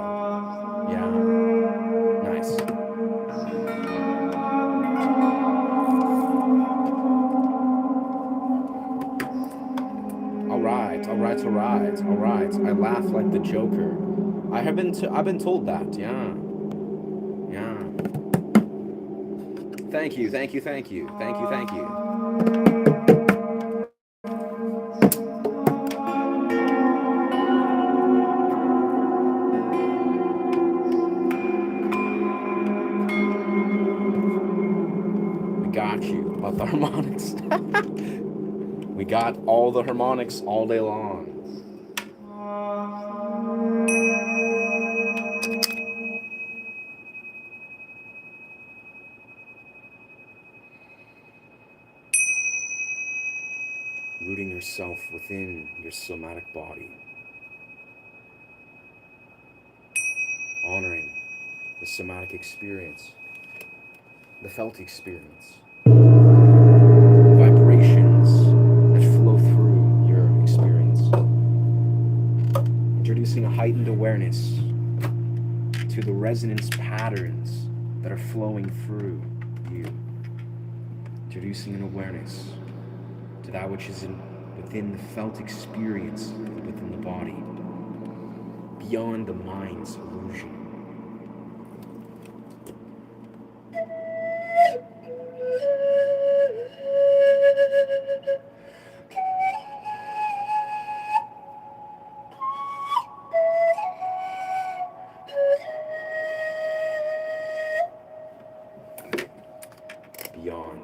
Yeah. Nice. All right. I laugh like the Joker. I've been told that. Yeah. Thank you. Got you about the harmonics. We got all the harmonics all day long. Rooting yourself within your somatic body. Honoring the somatic experience, the felt experience. Vibrations that flow through your experience. Introducing a heightened awareness to the resonance patterns that are flowing through you. Introducing an awareness to that which is within the felt experience within the body, beyond the mind's illusion. Beyond.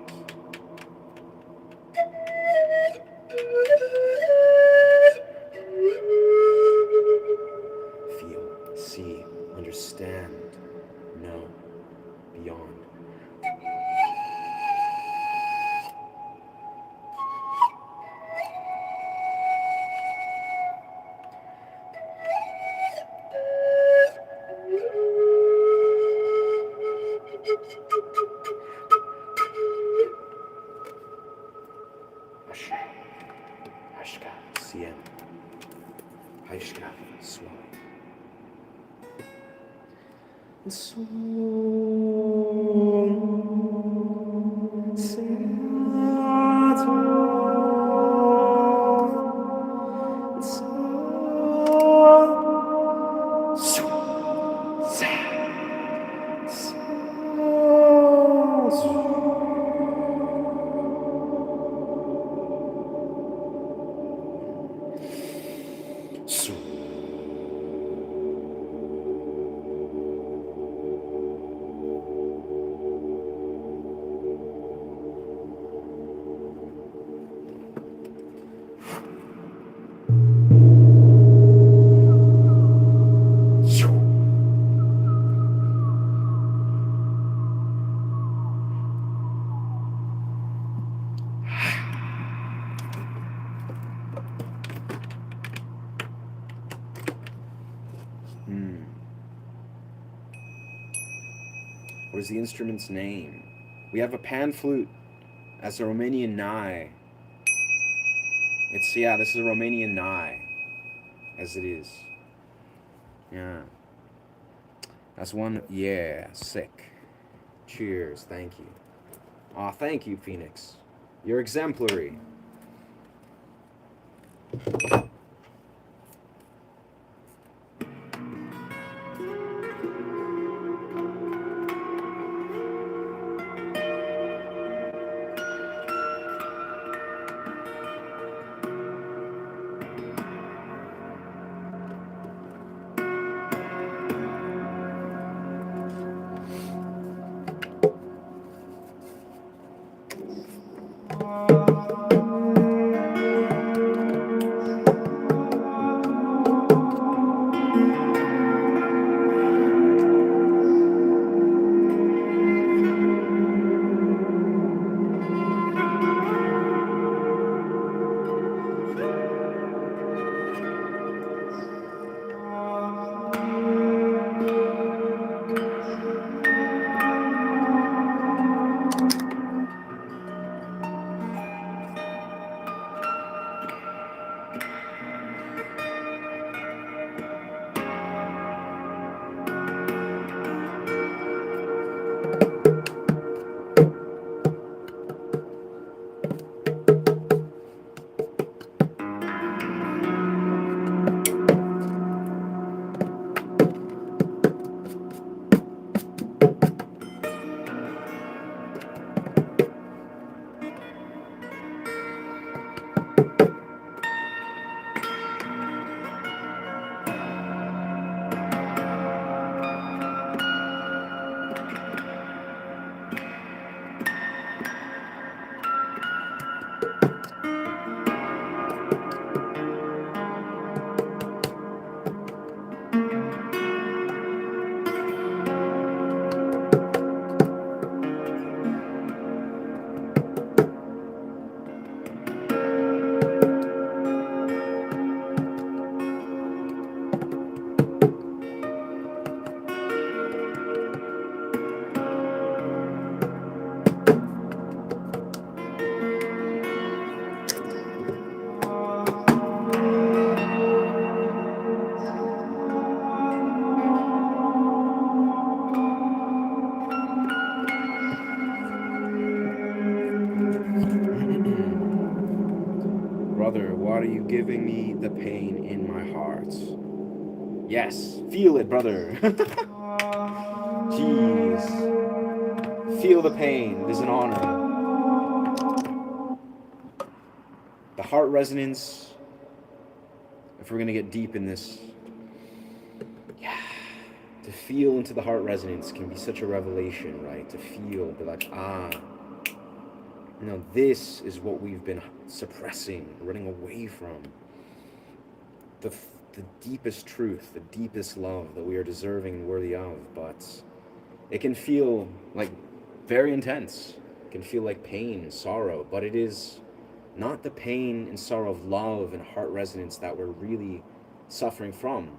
What is the instrument's name? We have a pan flute as a Romanian nai. Yeah, this is a Romanian nai, as it is. Yeah. That's one. Yeah, sick. Cheers. Thank you. Aw, thank you, Phoenix. You're exemplary. Brother, why are you giving me the pain in my heart? Yes, feel it, brother. Jeez. Feel the pain. It is an honor. The heart resonance, if we're going to get deep in this, yeah, to feel into the heart resonance can be such a revelation, right? To feel, be like, this is what we've been suppressing, running away from. The deepest truth, the deepest love that we are deserving and worthy of, but it can feel like very intense. It can feel like pain, sorrow, but it is not the pain and sorrow of love and heart resonance that we're really suffering from.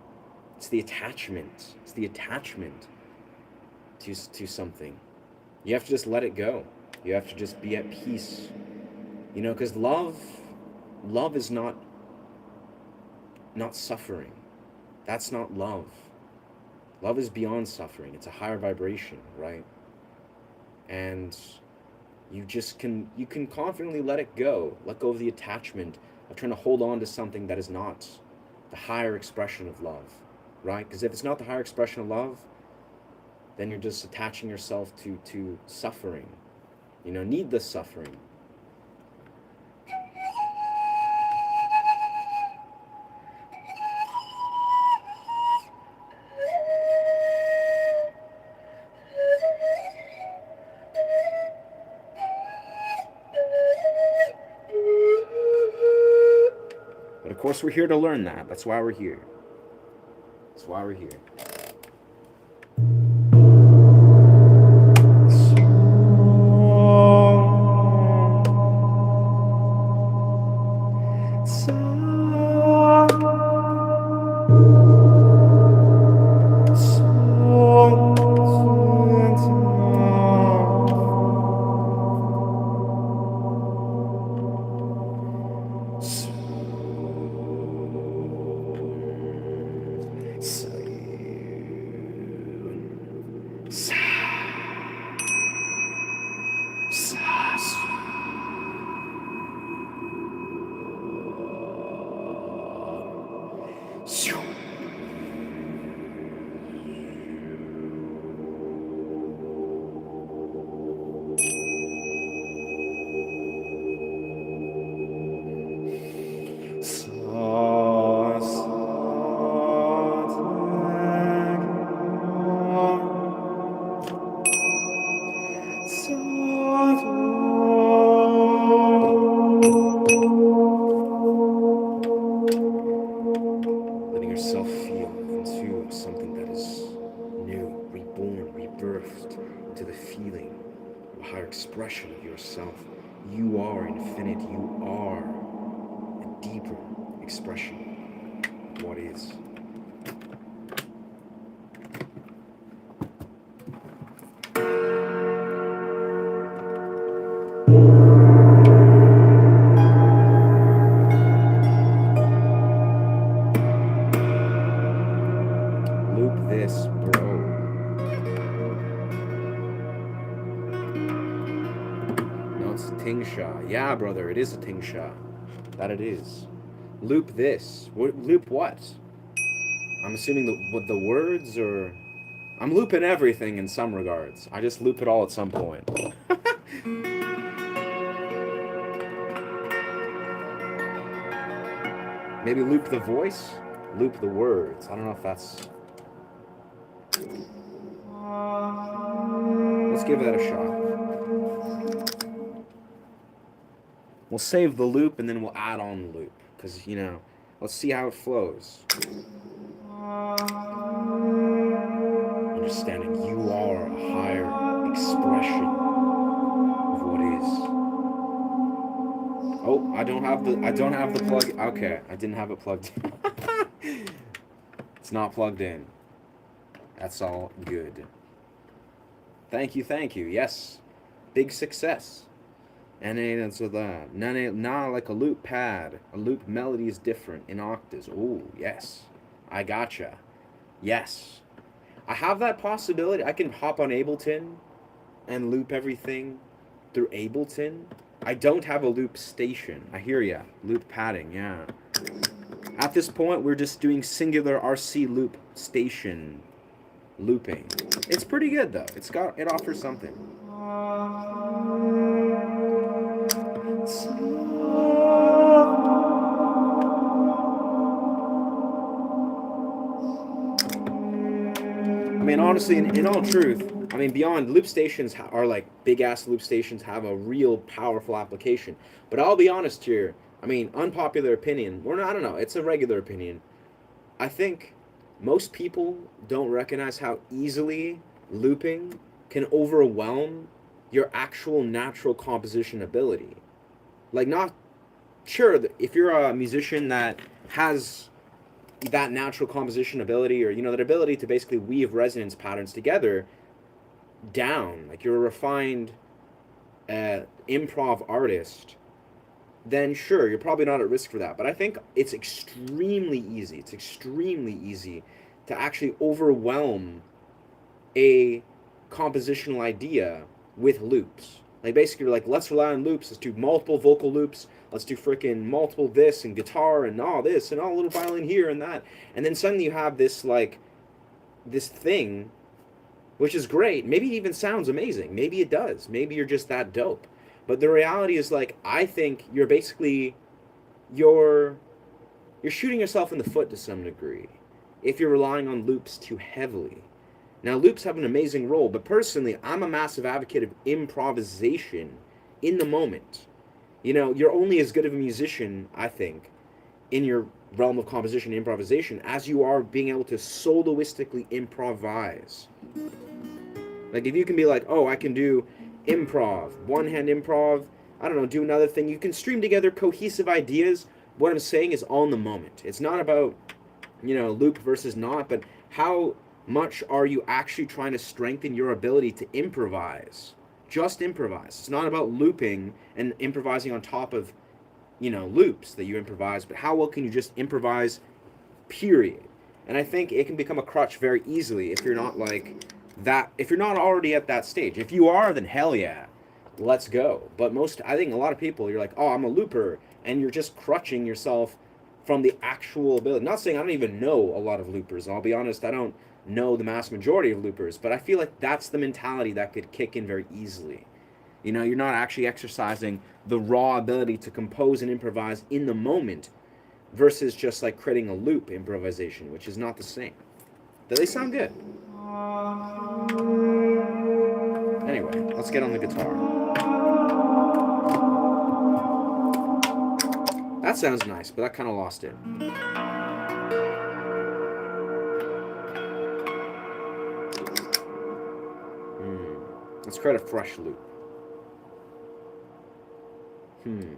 It's the attachment. It's the attachment to something. You have to just let it go. You have to just be at peace. Because love is not suffering. That's not love. Love is beyond suffering. It's a higher vibration, right? And you can confidently let it go. Let go of the attachment of trying to hold on to something that is not the higher expression of love, right? Because if it's not the higher expression of love, then you're just attaching yourself to suffering, needless suffering. But of course, we're here to learn that. That's why we're here. That's why we're here. into the feeling of a higher expression of yourself. You are infinite. You are a deeper expression of what is. Loop this, bro. No, it's a Tingsha. Yeah, brother, it is a Tingsha. That it is. Loop this. Loop what? I'm assuming the words, or I'm looping everything in some regards. I just loop it all at some point. Maybe loop the voice, loop the words. I don't know if that's... Let's give that a shot. We'll save the loop and then we'll add on the loop. Because, you know, let's see how it flows. Understanding you are a higher expression of what is. Oh, I don't have the plug. Okay, I didn't have it plugged in. It's not plugged in. That's all good. Thank you. Yes. Big success. And it's with nah, like a loop pad. A loop melody is different in octaves. Oh, yes. I gotcha. Yes. I have that possibility. I can hop on Ableton and loop everything through Ableton. I don't have a loop station. I hear ya. Loop padding, yeah. At this point, we're just doing singular RC loop station looping. It's pretty good though. It offers something. I mean, honestly, in all truth, I mean, beyond loop stations are like big ass loop stations have a real powerful application. But I'll be honest here. I mean, unpopular opinion. I don't know. It's a regular opinion. I think most people don't recognize how easily looping can overwhelm your actual natural composition ability. Like, not sure if you're a musician that has that natural composition ability, or you know, that ability to basically weave resonance patterns together down, like you're a refined improv artist, then sure, you're probably not at risk for that. But I think it's extremely easy to actually overwhelm a compositional idea with loops. Like, basically, like, let's rely on loops. Let's do multiple vocal loops. Let's do freaking multiple this and guitar and all this and all a little violin here and that. And then suddenly you have this, like, this thing, which is great. Maybe it even sounds amazing. Maybe it does. Maybe you're just that dope. But the reality is, like, I think you're basically, you're shooting yourself in the foot to some degree if you're relying on loops too heavily. Now, loops have an amazing role, but personally, I'm a massive advocate of improvisation in the moment. You know, you're only as good of a musician, I think, in your realm of composition and improvisation as you are being able to soloistically improvise. Like, if you can be like, oh, I can do improv, one-hand improv, I don't know, do another thing. You can stream together cohesive ideas. What I'm saying is all in the moment. It's not about, you know, loop versus not, but how much are you actually trying to strengthen your ability to improvise? Just improvise. It's not about looping and improvising on top of, you know, loops that you improvise, but how well can you just improvise, period. And I think it can become a crutch very easily if you're not like that, if you're not already at that stage. If you are, then hell yeah, let's go. But I think a lot of people, you're like, oh, I'm a looper, and you're just crutching yourself from the actual ability. Not saying I don't even know a lot of loopers. I'll be honest, I don't know the mass majority of loopers, but I feel like that's the mentality that could kick in very easily. You know, you're not actually exercising the raw ability to compose and improvise in the moment versus just like creating a loop improvisation, which is not the same. Do they sound good? Anyway, let's get on the guitar. That sounds nice, but I kind of lost it. Let's create a fresh loop. I'm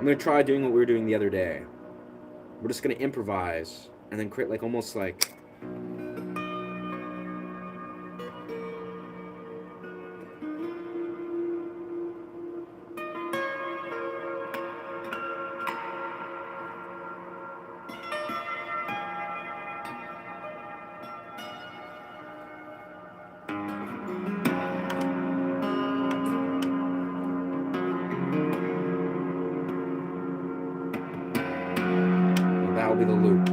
gonna try doing what we were doing the other day. We're just gonna improvise and then create like almost like that'll be the loop.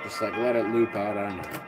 Just like let it loop out, I don't know.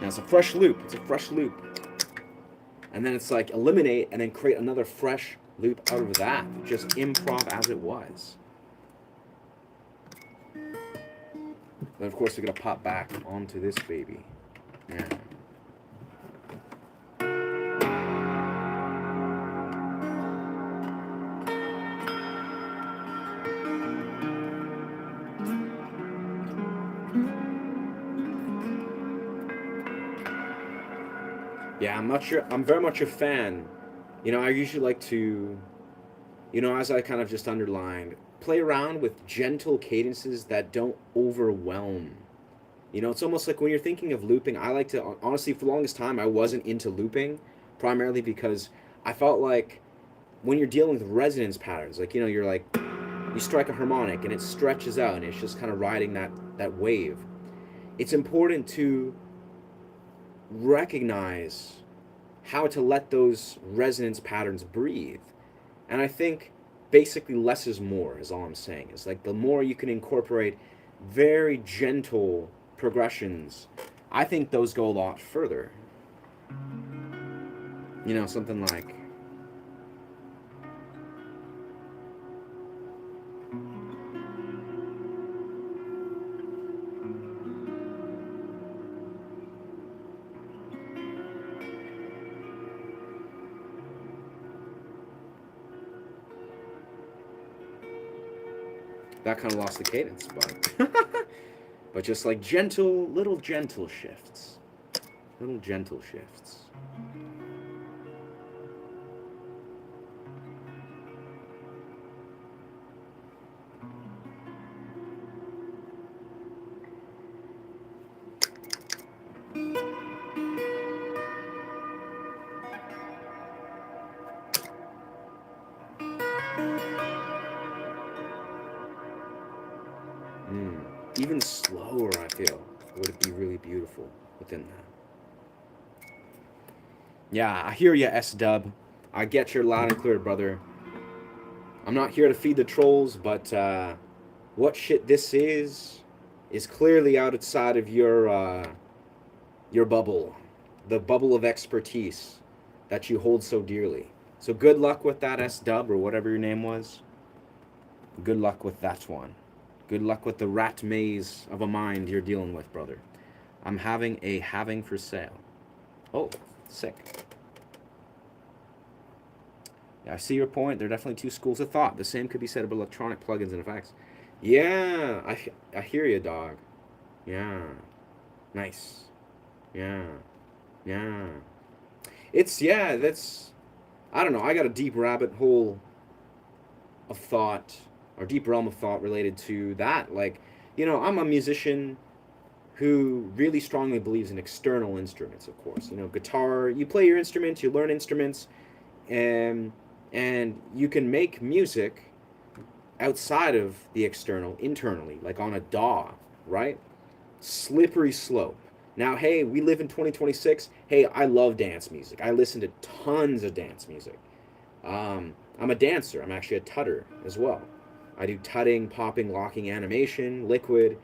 Now it's a fresh loop. It's a fresh loop. And then it's like eliminate and then create another fresh loop out of that. Just improv as it was. Then of course we're gonna pop back onto this baby. Yeah. Yeah, I'm very much a fan. I usually like to, as I kind of just underlined, play around with gentle cadences that don't overwhelm. It's almost like when you're thinking of looping, I like to, honestly, for the longest time, I wasn't into looping, primarily because I felt like when you're dealing with resonance patterns, like, you're like, you strike a harmonic and it stretches out and it's just kind of riding that wave. It's important to recognize how to let those resonance patterns breathe. And I think basically less is more, is all I'm saying. It's like the more you can incorporate very gentle progressions, I think those go a lot further. Something like, that kind of lost the cadence, but just like little gentle shifts. Little gentle shifts. Even slower, I feel, would it be really beautiful within that. Yeah, I hear you, S-Dub. I get your loud and clear, brother. I'm not here to feed the trolls, but what shit this is clearly outside of your bubble, the bubble of expertise that you hold so dearly. So good luck with that, S-Dub, or whatever your name was. Good luck with that one. Good luck with the rat maze of a mind you're dealing with, brother. I'm having a having for sale. Oh, sick. Yeah, I see your point. There are definitely two schools of thought. The same could be said about electronic plugins and effects. Yeah, I hear you, dog. Yeah. Nice. Yeah. Yeah. That's... I don't know. I got a deep rabbit hole of thought or deep realm of thought related to that. Like, I'm a musician who really strongly believes in external instruments, of course. Guitar, you play your instruments, you learn instruments, and you can make music outside of the external, internally, like on a DAW, right? Slippery slope. Now, hey, we live in 2026. Hey, I love dance music. I listen to tons of dance music. I'm a dancer. I'm actually a tutter as well. I do tutting, popping, locking, animation, liquid,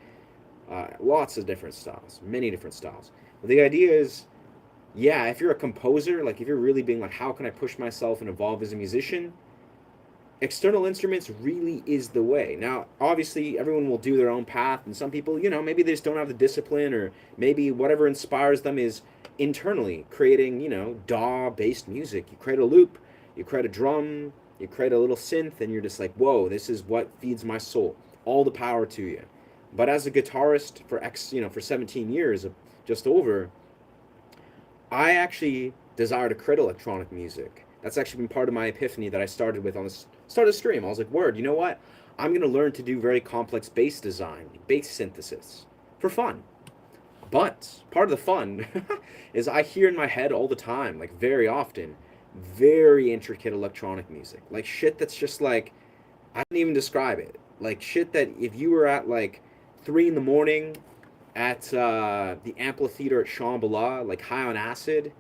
lots of different styles, many different styles. But the idea is, yeah, if you're a composer, like if you're really being like, how can I push myself and evolve as a musician? External instruments really is the way. Now, obviously, everyone will do their own path, and some people, maybe they just don't have the discipline, or maybe whatever inspires them is internally creating, DAW based music. You create a loop, you create a drum, you create a little synth, and you're just like, whoa, this is what feeds my soul. All the power to you. But as a guitarist for 17 years, just over, I actually desire to create electronic music. That's actually been part of my epiphany that I started with on the start of the stream. I was like, word, you know what? I'm going to learn to do very complex bass design, bass synthesis for fun. But part of the fun is I hear in my head all the time, like very often, very intricate electronic music. Like shit that's just like, I can't even describe it. Like shit that if you were at like 3 in the morning at the amphitheater at Shambhala, like high on acid,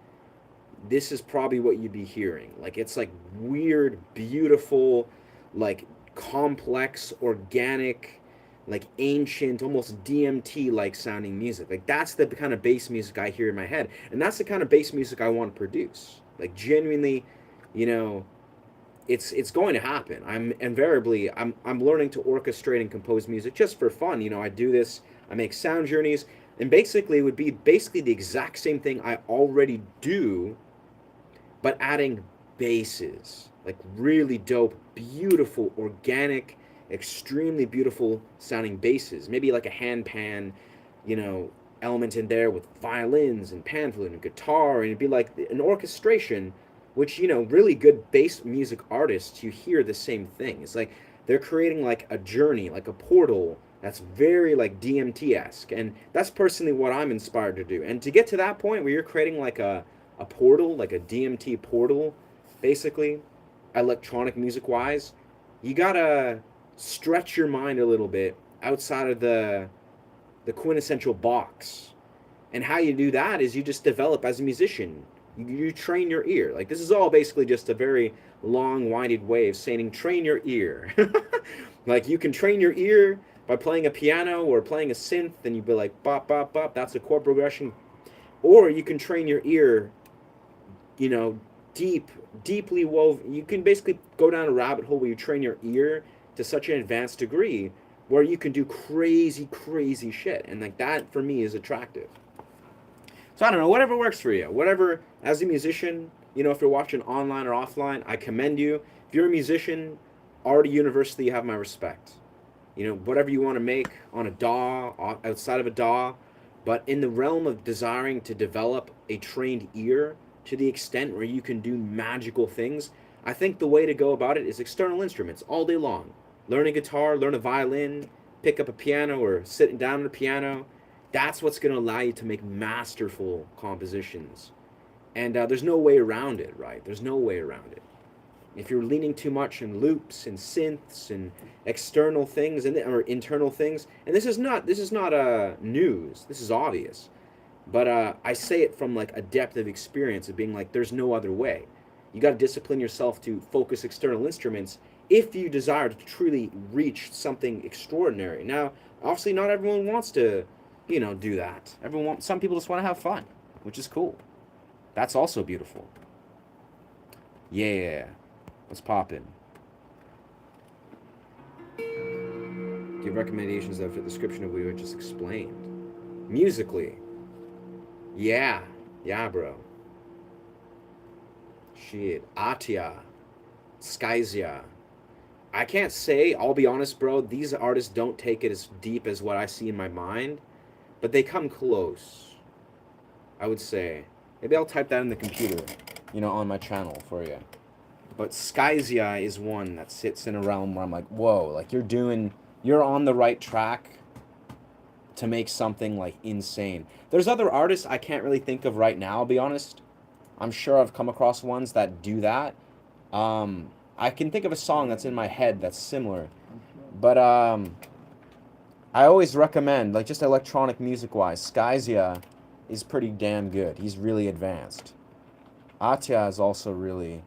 this is probably what you'd be hearing. Like it's like weird, beautiful, like complex, organic, like ancient, almost DMT like sounding music. Like that's the kind of bass music I hear in my head. And that's the kind of bass music I want to produce. Like genuinely, you know, it's going to happen. I'm learning to orchestrate and compose music just for fun. I do this, I make sound journeys, and basically it would be basically the exact same thing I already do, but adding basses, like really dope, beautiful, organic, extremely beautiful sounding basses. Maybe like a hand pan, you know, element in there with violins and pan flute and guitar, and it'd be like an orchestration, which, really good bass music artists, you hear the same thing. It's like they're creating like a journey, like a portal that's very like DMT-esque. And that's personally what I'm inspired to do. And to get to that point where you're creating like a portal, like a DMT portal, basically, electronic music wise, you gotta stretch your mind a little bit outside of the quintessential box. And how you do that is you just develop as a musician. You train your ear. Like this is all basically just a very long-winded way of saying train your ear. Like you can train your ear by playing a piano or playing a synth, and you'd be like bop bop bop. That's a chord progression. Or you can train your ear, deeply woven. You can basically go down a rabbit hole where you train your ear to such an advanced degree where you can do crazy, crazy shit. And like that for me is attractive. So I don't know, whatever works for you. Whatever, as a musician, if you're watching online or offline, I commend you. If you're a musician, already universally, you have my respect. Whatever you want to make on a DAW, outside of a DAW, but in the realm of desiring to develop a trained ear to the extent where you can do magical things, I think the way to go about it is external instruments all day long. Learn a guitar, learn a violin, pick up a piano or sitting down at a piano. That's what's going to allow you to make masterful compositions. And there's no way around it, right? There's no way around it. If you're leaning too much in loops and synths and external things or internal things, and this is not news. This is obvious, but I say it from like a depth of experience of being like, there's no other way. You got to discipline yourself to focus external instruments if you desire to truly reach something extraordinary. Now, obviously, not everyone wants to, do that. Some people just want to have fun, which is cool. That's also beautiful. Yeah, let's pop in. Give recommendations that fit the description of what we just explained. Musically, yeah, bro. Shit, Atia, Skyzia. I can't say, I'll be honest, bro, these artists don't take it as deep as what I see in my mind, but they come close, I would say. Maybe I'll type that in the computer, on my channel for you. But Skyzia is one that sits in a realm where I'm like, whoa, like you're on the right track to make something like insane. There's other artists I can't really think of right now, I'll be honest. I'm sure I've come across ones that do that. I can think of a song that's in my head that's similar, but I always recommend, like just electronic music wise, Skyzia is pretty damn good. He's really advanced. Atya is also really.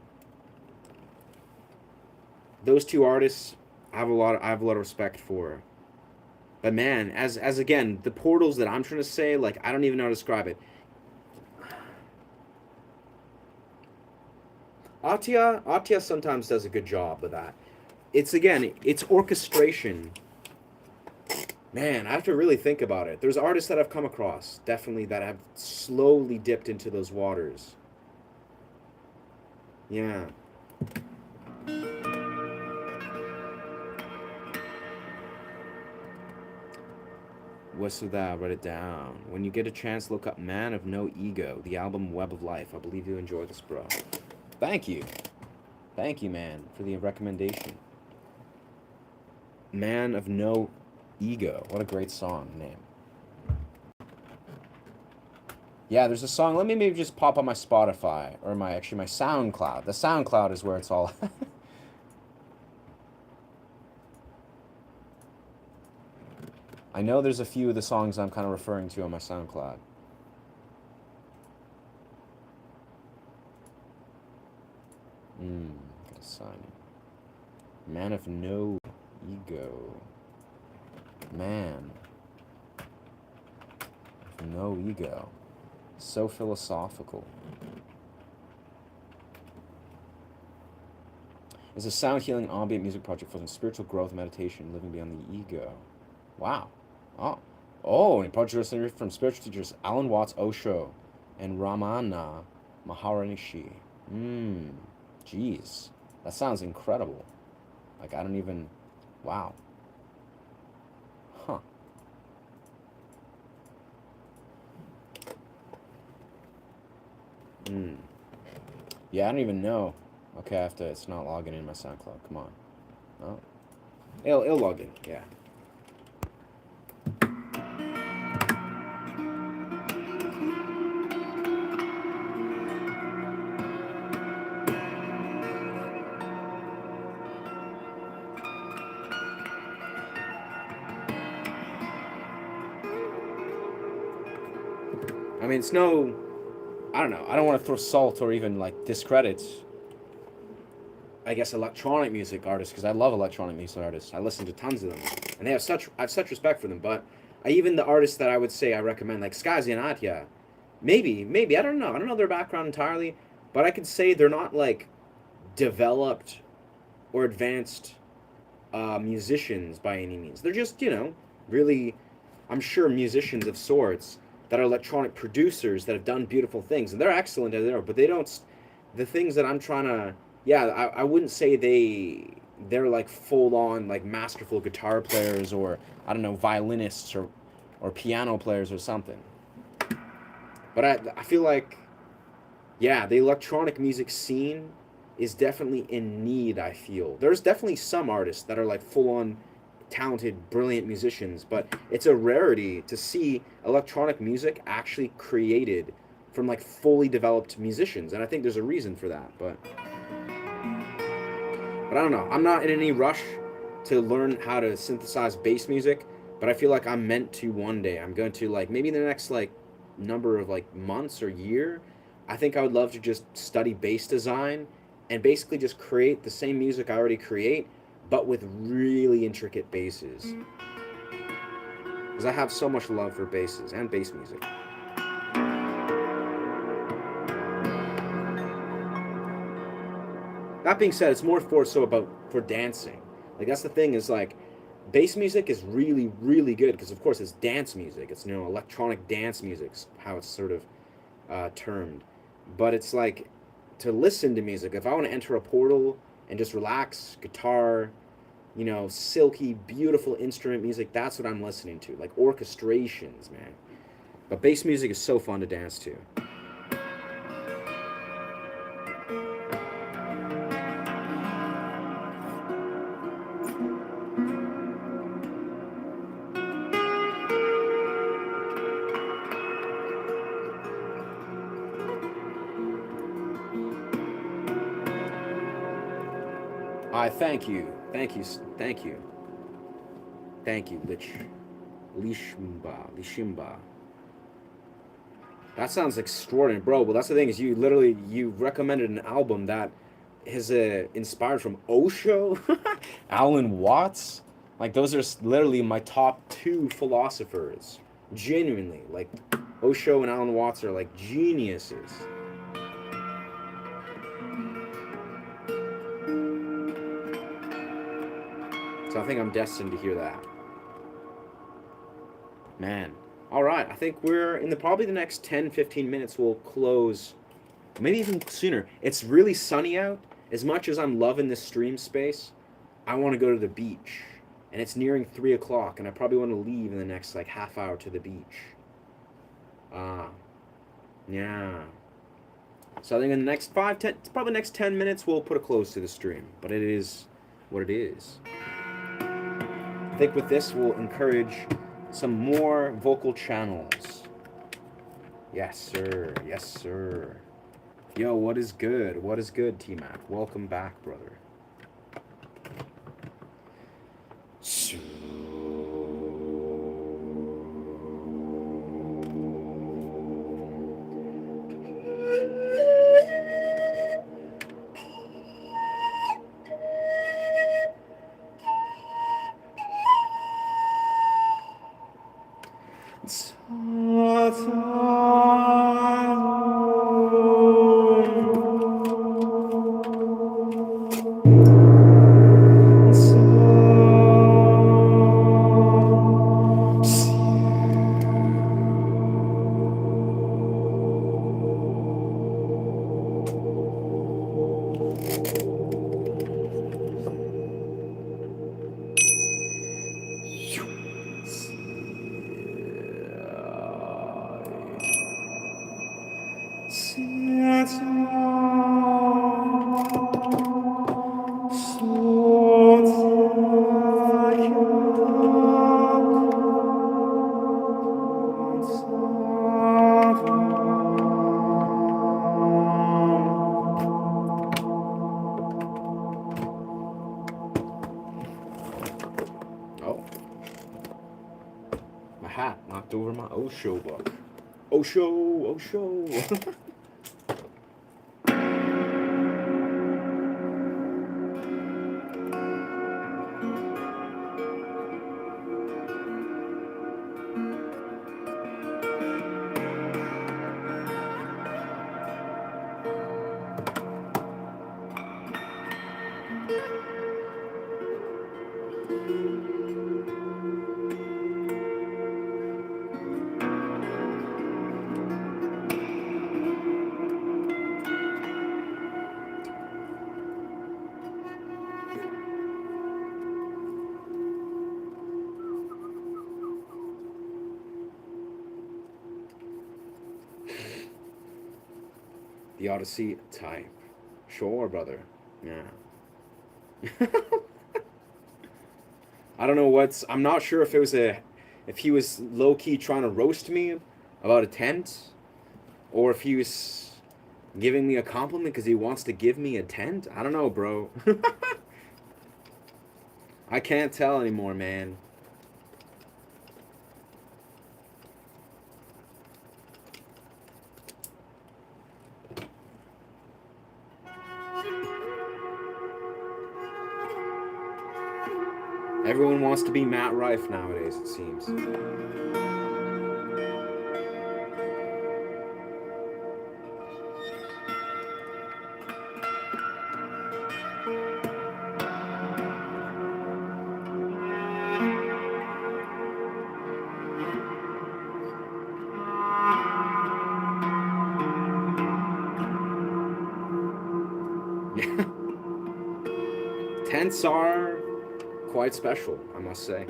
Those two artists, I have a lot of respect for. But man, as again, the portals that I'm trying to say, like I don't even know how to describe it. Atya sometimes does a good job of that. It's again, it's orchestration. Man, I have to really think about it. There's artists that I've come across, definitely, that have slowly dipped into those waters. Yeah. What's with that? Write it down. When you get a chance, look up Man of No Ego, the album Web of Life. I believe you'll enjoy this, bro. Thank you. Thank you, man, for the recommendation. Man of No Ego. What a great song name. Yeah, there's a song. Let me maybe just pop on my Spotify or my SoundCloud. The SoundCloud is where it's all. I know there's a few of the songs I'm kind of referring to on my SoundCloud. Gotta sign it. Man of No Ego. Man of No Ego. So philosophical. It's a sound healing ambient music project focused on spiritual growth, meditation, living beyond the ego. Wow. Oh, and project from spiritual teachers Alan Watts Osho and Ramana Maharishi. Jeez. That sounds incredible. Like, I don't even... Wow. Huh. Yeah, I don't even know. Okay, I have to... It's not logging in my SoundCloud. Come on. Oh. It'll log in. Yeah. I mean, it's no... I don't know. I don't want to throw salt or even, like, discredit, I guess, electronic music artists, because I love electronic music artists. I listen to tons of them. And I have such respect for them. But even the artists that I would say I recommend, like Skazi and Atya, maybe, I don't know. I don't know their background entirely. But I could say they're not, like, developed or advanced musicians by any means. They're just, really, I'm sure, musicians of sorts that are electronic producers that have done beautiful things, and they're excellent as they are, but they don't. The things that I'm trying to, I wouldn't say they're like full on like masterful guitar players or I don't know violinists or piano players or something. But I feel like, the electronic music scene is definitely in need. I feel there's definitely some artists that are like full on talented, brilliant musicians, but it's a rarity to see electronic music actually created from like fully developed musicians, and I think there's a reason for that. But I don't know. I'm not in any rush to learn how to synthesize bass music, but I feel like I'm meant to one day. I'm going to like maybe in the next like number of like months or year. I think I would love to just study bass design and basically just create the same music I already create, but with really intricate basses. Because I have so much love for basses and bass music. That being said, it's more for dancing. Like that's the thing is like, bass music is really, really good because of course it's dance music. It's electronic dance music, how it's sort of termed. But it's like to listen to music. If I want to enter a portal and just relax, guitar, silky, beautiful instrument music, that's what I'm listening to. Like orchestrations, man. But bass music is so fun to dance to. I thank you. Thank you. Thank you. Thank you, Lishimba. That sounds extraordinary, bro. But that's the thing is, you recommended an album that is inspired from Osho, Alan Watts. Like those are literally my top two philosophers. Genuinely, like Osho and Alan Watts are like geniuses. So I think I'm destined to hear that. Man. All right, I think we're in the probably the next 10, 15 minutes we'll close. Maybe even sooner. It's really sunny out. As much as I'm loving this stream space, I want to go to the beach. And it's nearing 3 o'clock, and I probably want to leave in the next like half hour to the beach. Yeah. So I think in the next 10, probably next 10 minutes, we'll put a close to the stream. But it is what it is. I think with this, we'll encourage some more vocal channels. Yes, sir. Yes, sir. Yo, what is good? What is good, T-Mac? Welcome back, brother. Over my Osho book. Osho. The Odyssey type. Sure, brother. Yeah. I don't know I'm not sure if if he was low key trying to roast me about a tent, or if he was giving me a compliment because he wants to give me a tent. I don't know, bro. I can't tell anymore, man. Everyone wants to be Matt Rife nowadays, it seems. Tents are quite special, I must say.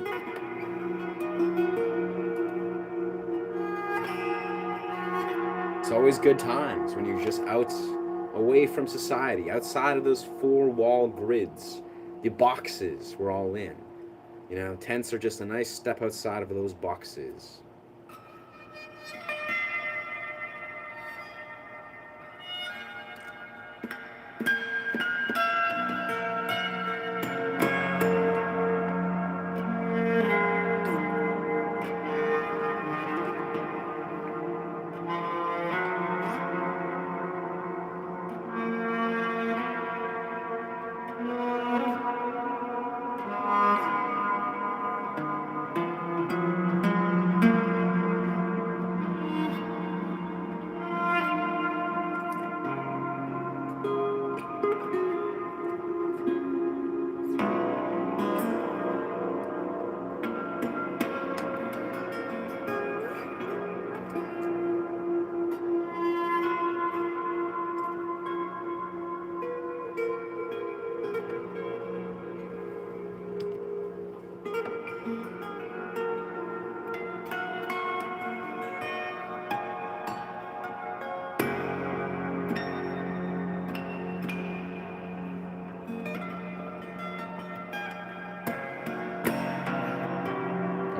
It's always good times when you're just out away from society, outside of those four-wall grids, the boxes we're all in. You know, tents are just a nice step outside of those boxes.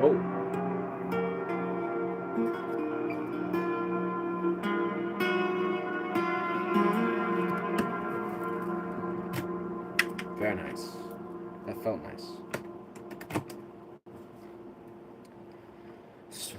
Oh. Very nice. That felt nice. So...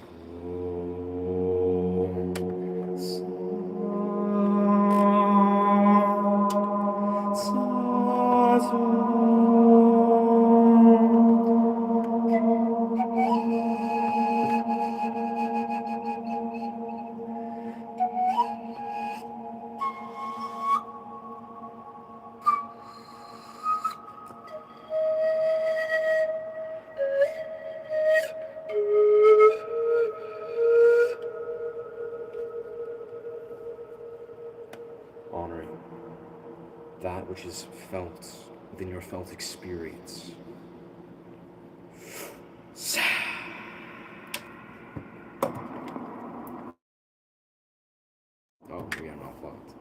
honoring that which is felt within your felt experience. Oh, we are not blocked.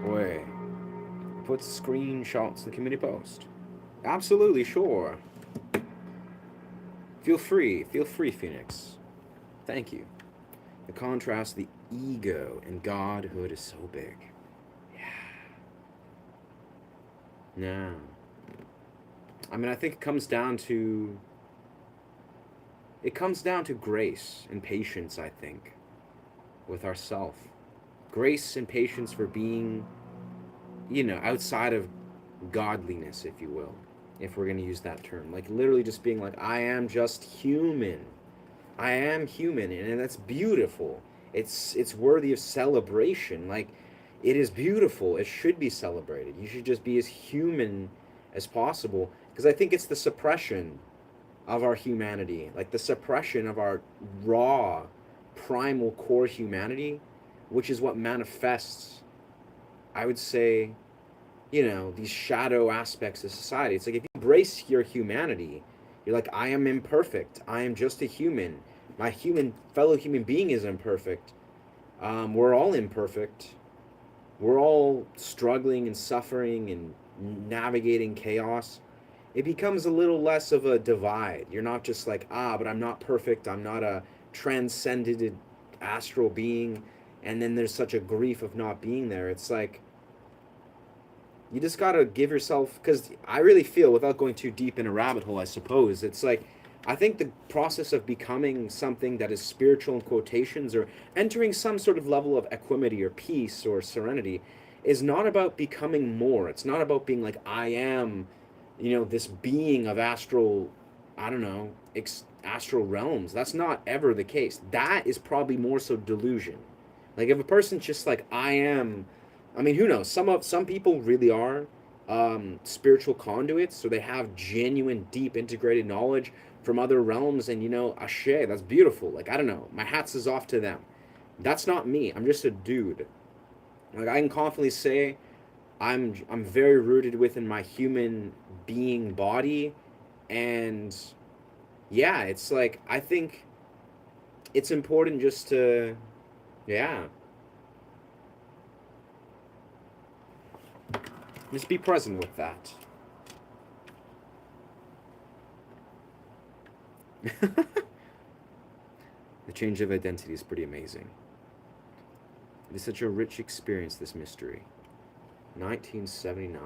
Way. Put screenshots in the community post. Absolutely, sure. Feel free, Phoenix. Thank you. The contrast, the ego and godhood is so big. Yeah. No. I mean, I think it comes down to grace and patience, I think, with ourself. Grace and patience for being, outside of godliness, if you will, if we're going to use that term. Like, literally just being like, I am just human. I am human, and that's beautiful. It's worthy of celebration. Like, it is beautiful. It should be celebrated. You should just be as human as possible, because I think it's the suppression of our humanity, like the suppression of our raw, primal core humanity, which is what manifests, I would say, these shadow aspects of society. It's like, if you embrace your humanity, you're like, I am imperfect. I am just a human. My fellow human being is imperfect. We're all imperfect. We're all struggling and suffering and navigating chaos. It becomes a little less of a divide. You're not just like, but I'm not perfect. I'm not a transcended astral being. And then there's such a grief of not being there. It's like, you just gotta give yourself, because I really feel, without going too deep in a rabbit hole, I suppose, it's like, I think the process of becoming something that is spiritual in quotations, or entering some sort of level of equanimity or peace or serenity, is not about becoming more. It's not about being like, I am, this being of astral, I don't know, astral realms. That's not ever the case. That is probably more so delusion. Like, if a person's just like, I am, I mean, who knows? Some people really are spiritual conduits, so they have genuine, deep, integrated knowledge from other realms, and ashe, that's beautiful. Like, I don't know, my hats is off to them. That's not me. I'm just a dude. Like, I can confidently say, I'm very rooted within my human being body, and yeah, it's like, I think it's important just to, yeah, just be present with that. The change of identity is pretty amazing. It is such a rich experience, this mystery. 1979.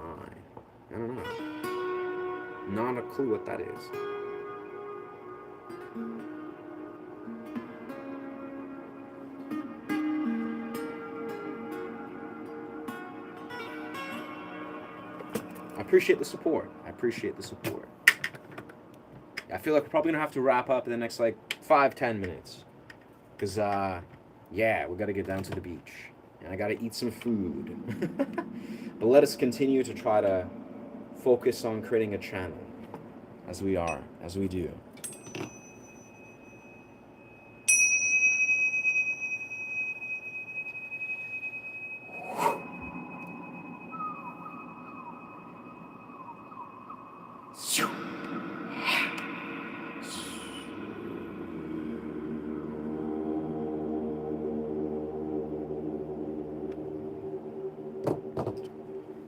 I don't know. Not a clue what that is. I appreciate the support. I feel like we're probably gonna have to wrap up in the next like 5-10 minutes, because Yeah, we gotta get down to the beach. And I gotta eat some food. But let us continue to try to focus on creating a channel as we are, as we do.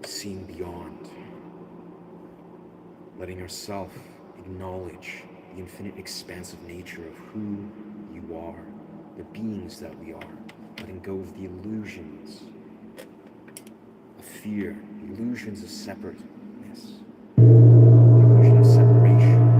Seeing beyond, letting yourself acknowledge the infinite expansive nature of who you are, the beings that we are, letting go of the illusions of fear, the illusions of separateness, the illusion of separation.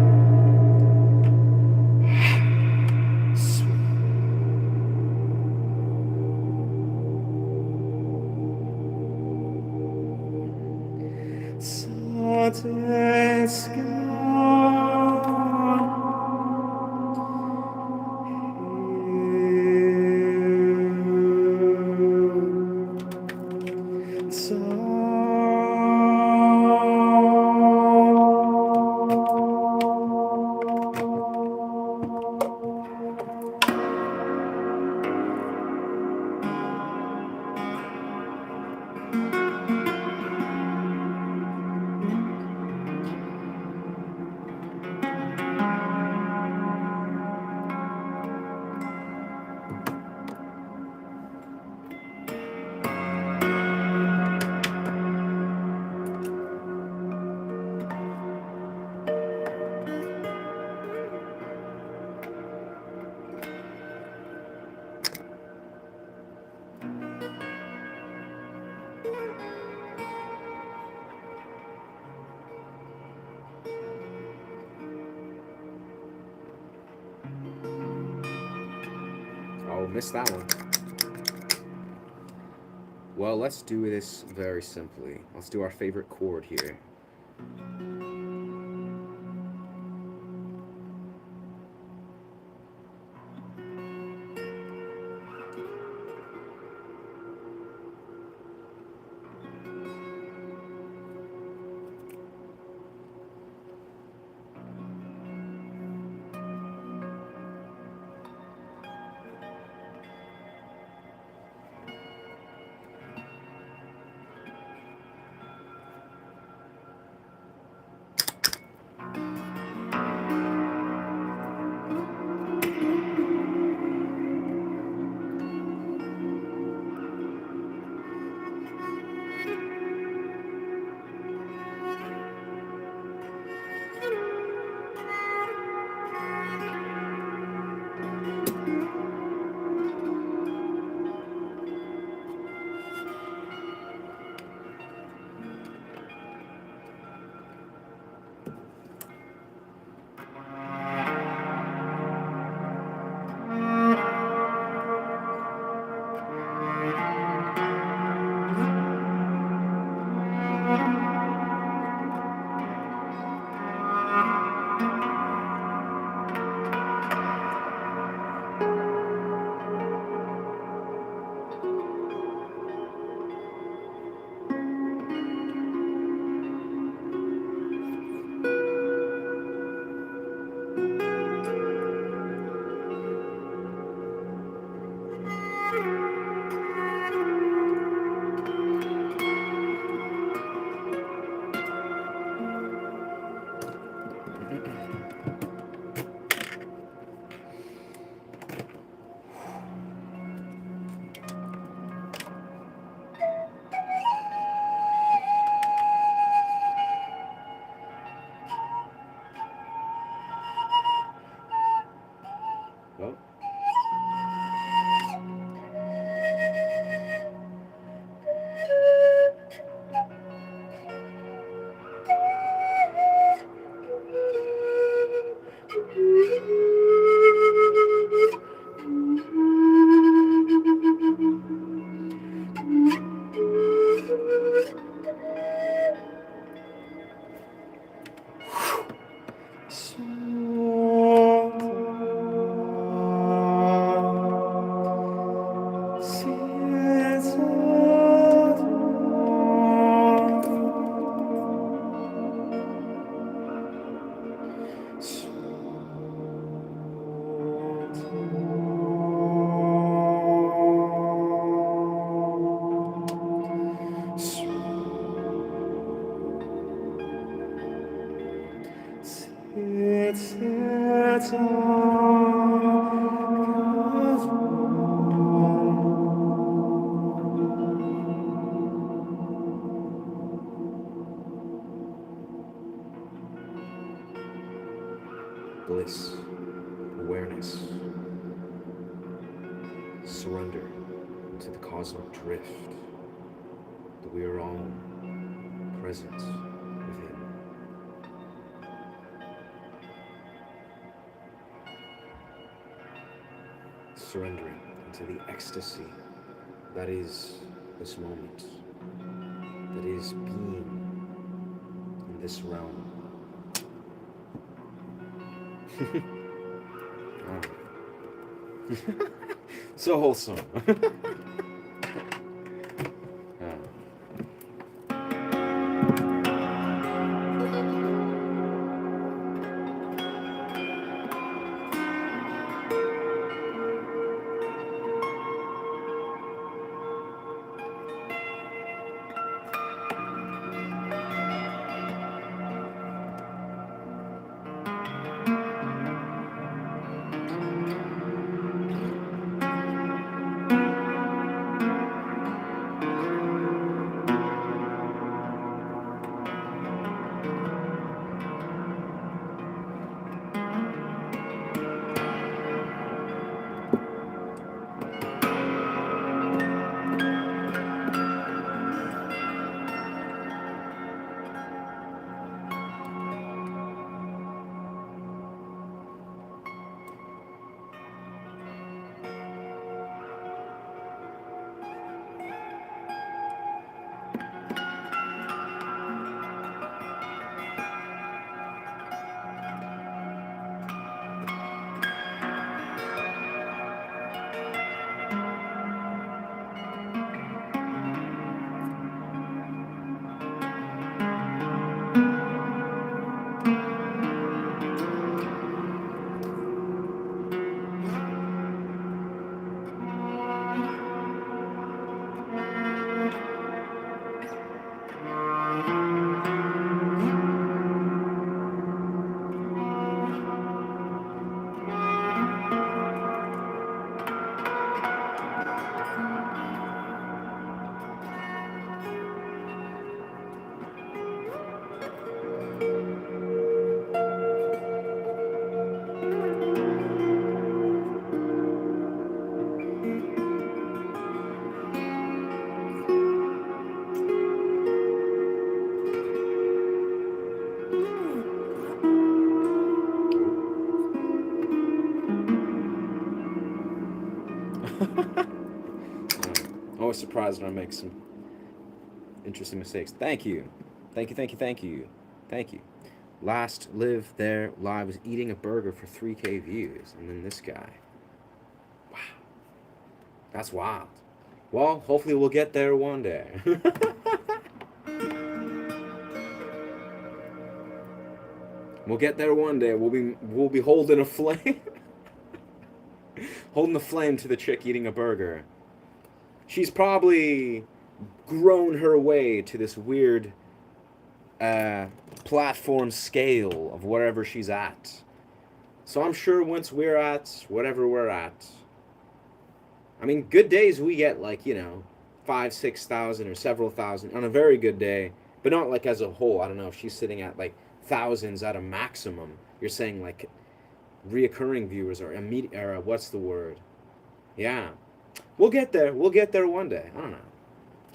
Oh, missed that one. Well, let's do this very simply. Let's do our favorite chord here. Well, surrender to the cosmic drift that we are all present within. Surrendering into the ecstasy that is this moment, that is being in this realm. So wholesome. Always surprised when I make some interesting mistakes. Thank you. Thank you, thank you, thank you. Thank you. Last Live There Live was eating a burger for 3K views. And then this guy. Wow. That's wild. Well, hopefully we'll get there one day. We'll get there one day. We'll be holding a flame. Holding the flame to the chick eating a burger. She's probably grown her way to this weird platform scale of wherever she's at. So I'm sure once we're at whatever we're at, I mean, good days we get like, 5,000, 6,000 or several thousand on a very good day, but not like as a whole. I don't know if she's sitting at like thousands at a maximum. You're saying like reoccurring viewers or immediate, or what's the word? Yeah. We'll get there. We'll get there one day. I don't know.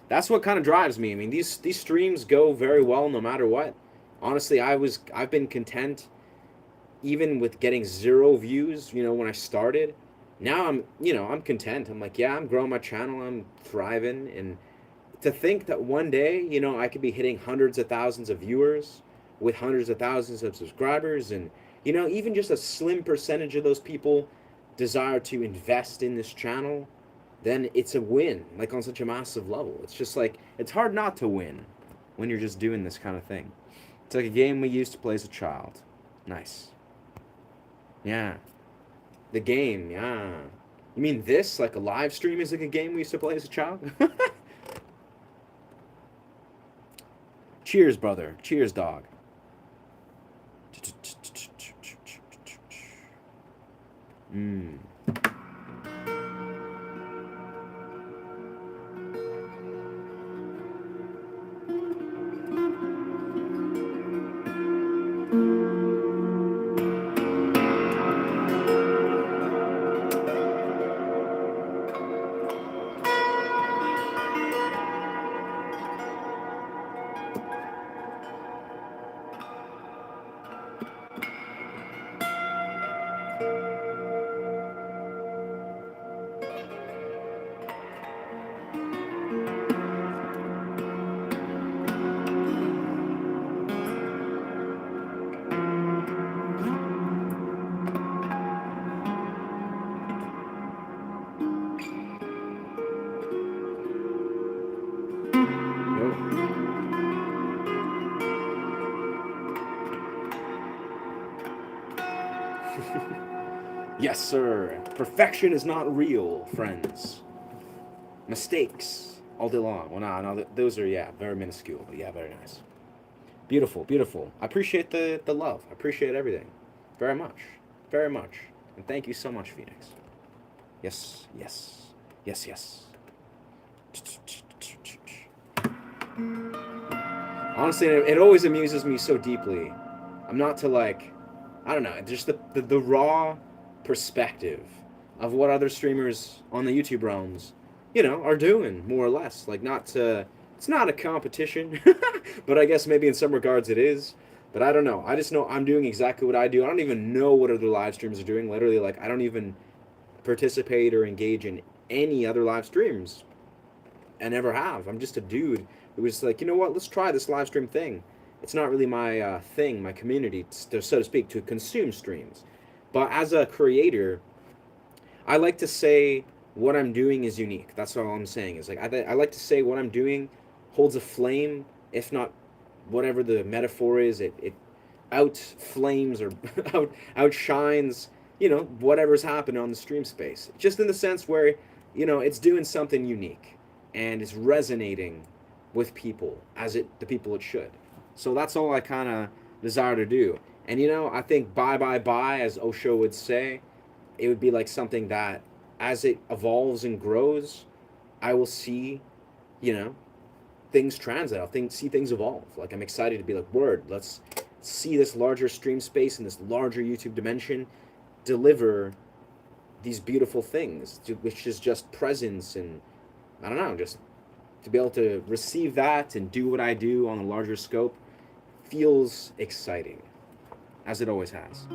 That's what kind of drives me. I mean, these streams go very well no matter what. Honestly, I've been content even with getting 0 views, when I started. Now I'm content. I'm like, yeah, I'm growing my channel. I'm thriving. And to think that one day, I could be hitting hundreds of thousands of viewers with hundreds of thousands of subscribers. And, even just a slim percentage of those people desire to invest in this channel, then it's a win, like on such a massive level. It's just like, it's hard not to win when you're just doing this kind of thing. It's like a game we used to play as a child. Nice. Yeah. The game, yeah. You mean this? Like a live stream is like a game we used to play as a child? Cheers, brother. Cheers, dog. Mmm. Yes, sir. Perfection is not real, friends. Mistakes all day long. Well, no, those are, yeah, very minuscule, but yeah, very nice. Beautiful, beautiful. I appreciate the love. I appreciate everything. Very much. Very much. And thank you so much, Phoenix. Yes, yes. Yes, yes. Honestly, it always amuses me so deeply. I'm not to like, I don't know, just the raw perspective of what other streamers on the YouTube realms, are doing, more or less. Like, not to, it's not a competition, but I guess maybe in some regards it is. But I don't know. I just know I'm doing exactly what I do. I don't even know what other live streams are doing. Literally, like, I don't even participate or engage in any other live streams. I never have. I'm just a dude who was like, you know what? Let's try this live stream thing. It's not really my thing, my community, so to speak, to consume streams. But as a creator, I like to say what I'm doing is unique. That's all I'm saying. Is like I like to say what I'm doing holds a flame, if not whatever the metaphor is. It out flames or outshines whatever's happening on the stream space. Just in the sense where it's doing something unique and it's resonating with people as the people it should. So that's all I kind of desire to do. And I think bye bye bye, as Osho would say, it would be like something that as it evolves and grows, I will see, you know, things translate. See things evolve. Like, I'm excited to be like, word, let's see this larger stream space and this larger YouTube dimension deliver these beautiful things, which is just presence and, I don't know, just to be able to receive that and do what I do on a larger scope feels exciting, as it always has.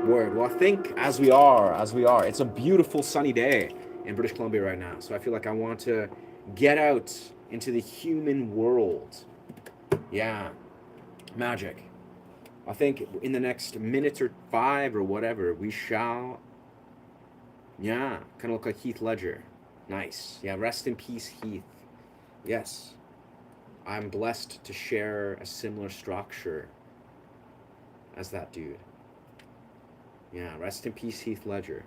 Word. Well, I think as we are, it's a beautiful sunny day in British Columbia right now. So I feel like I want to get out into the human world. Yeah, magic. I think in the next minute or 5 or whatever, we shall, yeah, kind of look like Heath Ledger. Nice. Yeah, rest in peace, Heath. Yes. I'm blessed to share a similar structure as that dude. Yeah, rest in peace, Heath Ledger.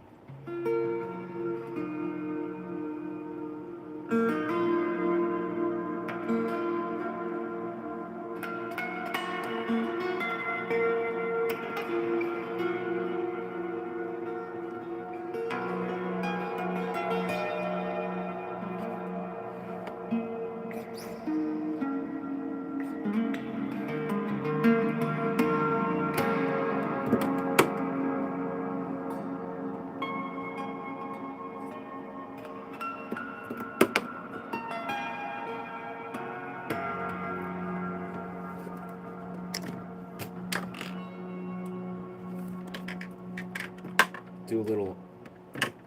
Do a little,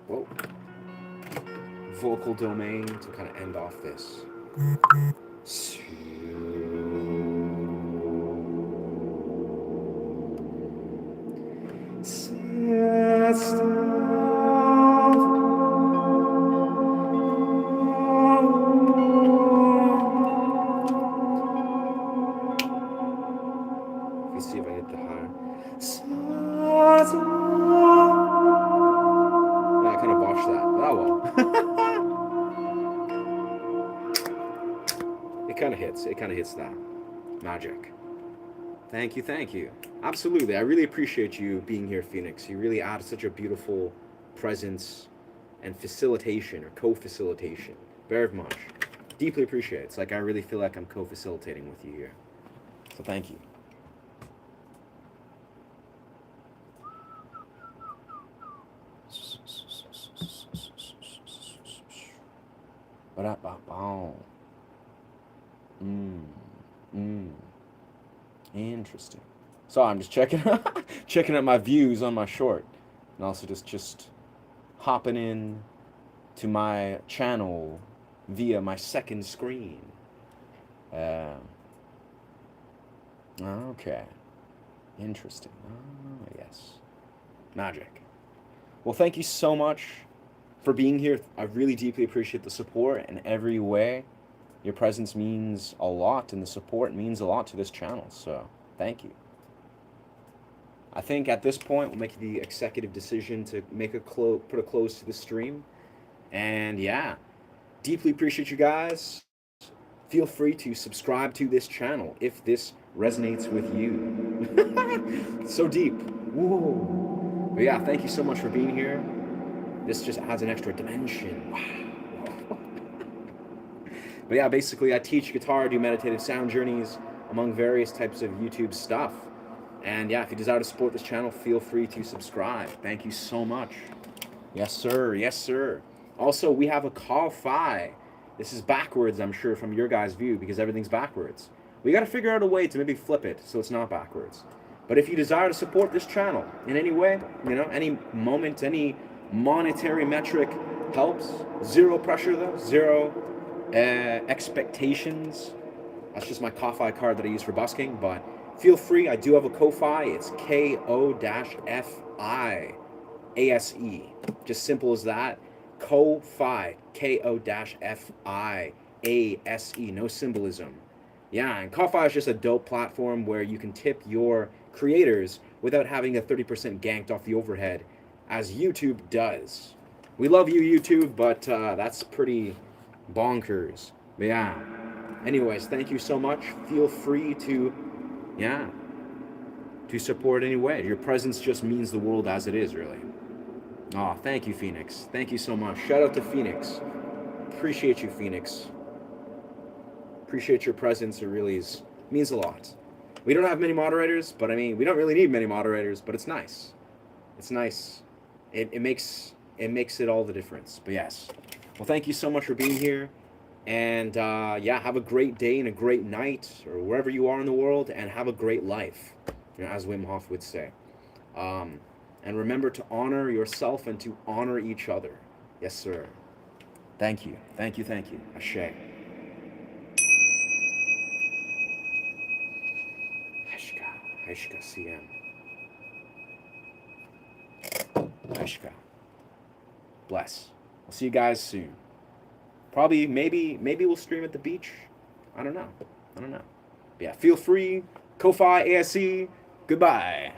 whoa, vocal domain to kind of end off this. Let's see if I hit the higher. Yeah, I kind of botched that. Oh well. It kind of hits. It kind of hits that. Magic. Thank you, thank you. Absolutely. I really appreciate you being here, Phoenix. You really add such a beautiful presence and facilitation or co-facilitation. Very much. Deeply appreciate it. It's like I really feel like I'm co-facilitating with you here. So thank you. Interesting. So I'm just checking checking out my views on my short, and also just hopping in to my channel via my second screen. Okay. Interesting. Oh, yes. Magic. Well, thank you so much for being here. I really deeply appreciate the support in every way. Your presence means a lot, and the support means a lot to this channel. So thank you. I think at this point we'll make the executive decision to make put a close to the stream. And yeah, deeply appreciate you guys. Feel free to subscribe to this channel if this resonates with you. So deep. Whoa. But yeah, thank you so much for being here. This just adds an extra dimension. Wow. But yeah, basically I teach guitar, do meditative sound journeys, among various types of YouTube stuff. And yeah, if you desire to support this channel, feel free to subscribe. Thank you so much. Yes, sir. Yes, sir. Also, we have a Ko-Fi. This is backwards, I'm sure, from your guys' view, because everything's backwards. We got to figure out a way to maybe flip it so it's not backwards. But if you desire to support this channel in any way, you know, any moment, any monetary metric helps. Zero pressure, though. Zero expectations. That's just my Ko-Fi card that I use for busking, but feel free. I do have a Ko-Fi. It's Ko-Fi ASE. Just simple as that. Ko-Fi, Ko-Fi ASE, no symbolism. Yeah, and Ko-Fi is just a dope platform where you can tip your creators without having a 30% ganked off the overhead, as YouTube does. We love you, YouTube, but that's pretty bonkers. But yeah. Anyways, thank you so much. Feel free to, yeah, to support anyway. Your presence just means the world as it is, really. Oh, thank you, Phoenix. Thank you so much. Shout out to Phoenix. Appreciate you, Phoenix. Appreciate your presence. It really means a lot. We don't have many moderators, but I mean, we don't really need many moderators, but it's nice. It's nice. It makes it all the difference. But yes. Well, thank you so much for being here. And yeah, have a great day and a great night, or wherever you are in the world, and have a great life, you know, as Wim Hof would say. And remember to honor yourself and to honor each other. Yes, sir. Thank you. Thank you. Thank you. Ashe. Heshka. Heshka CM. Heshka. Bless. We'll see you guys soon. Probably, maybe we'll stream at the beach. I don't know. But yeah, feel free. Ko-Fi ASE. Goodbye.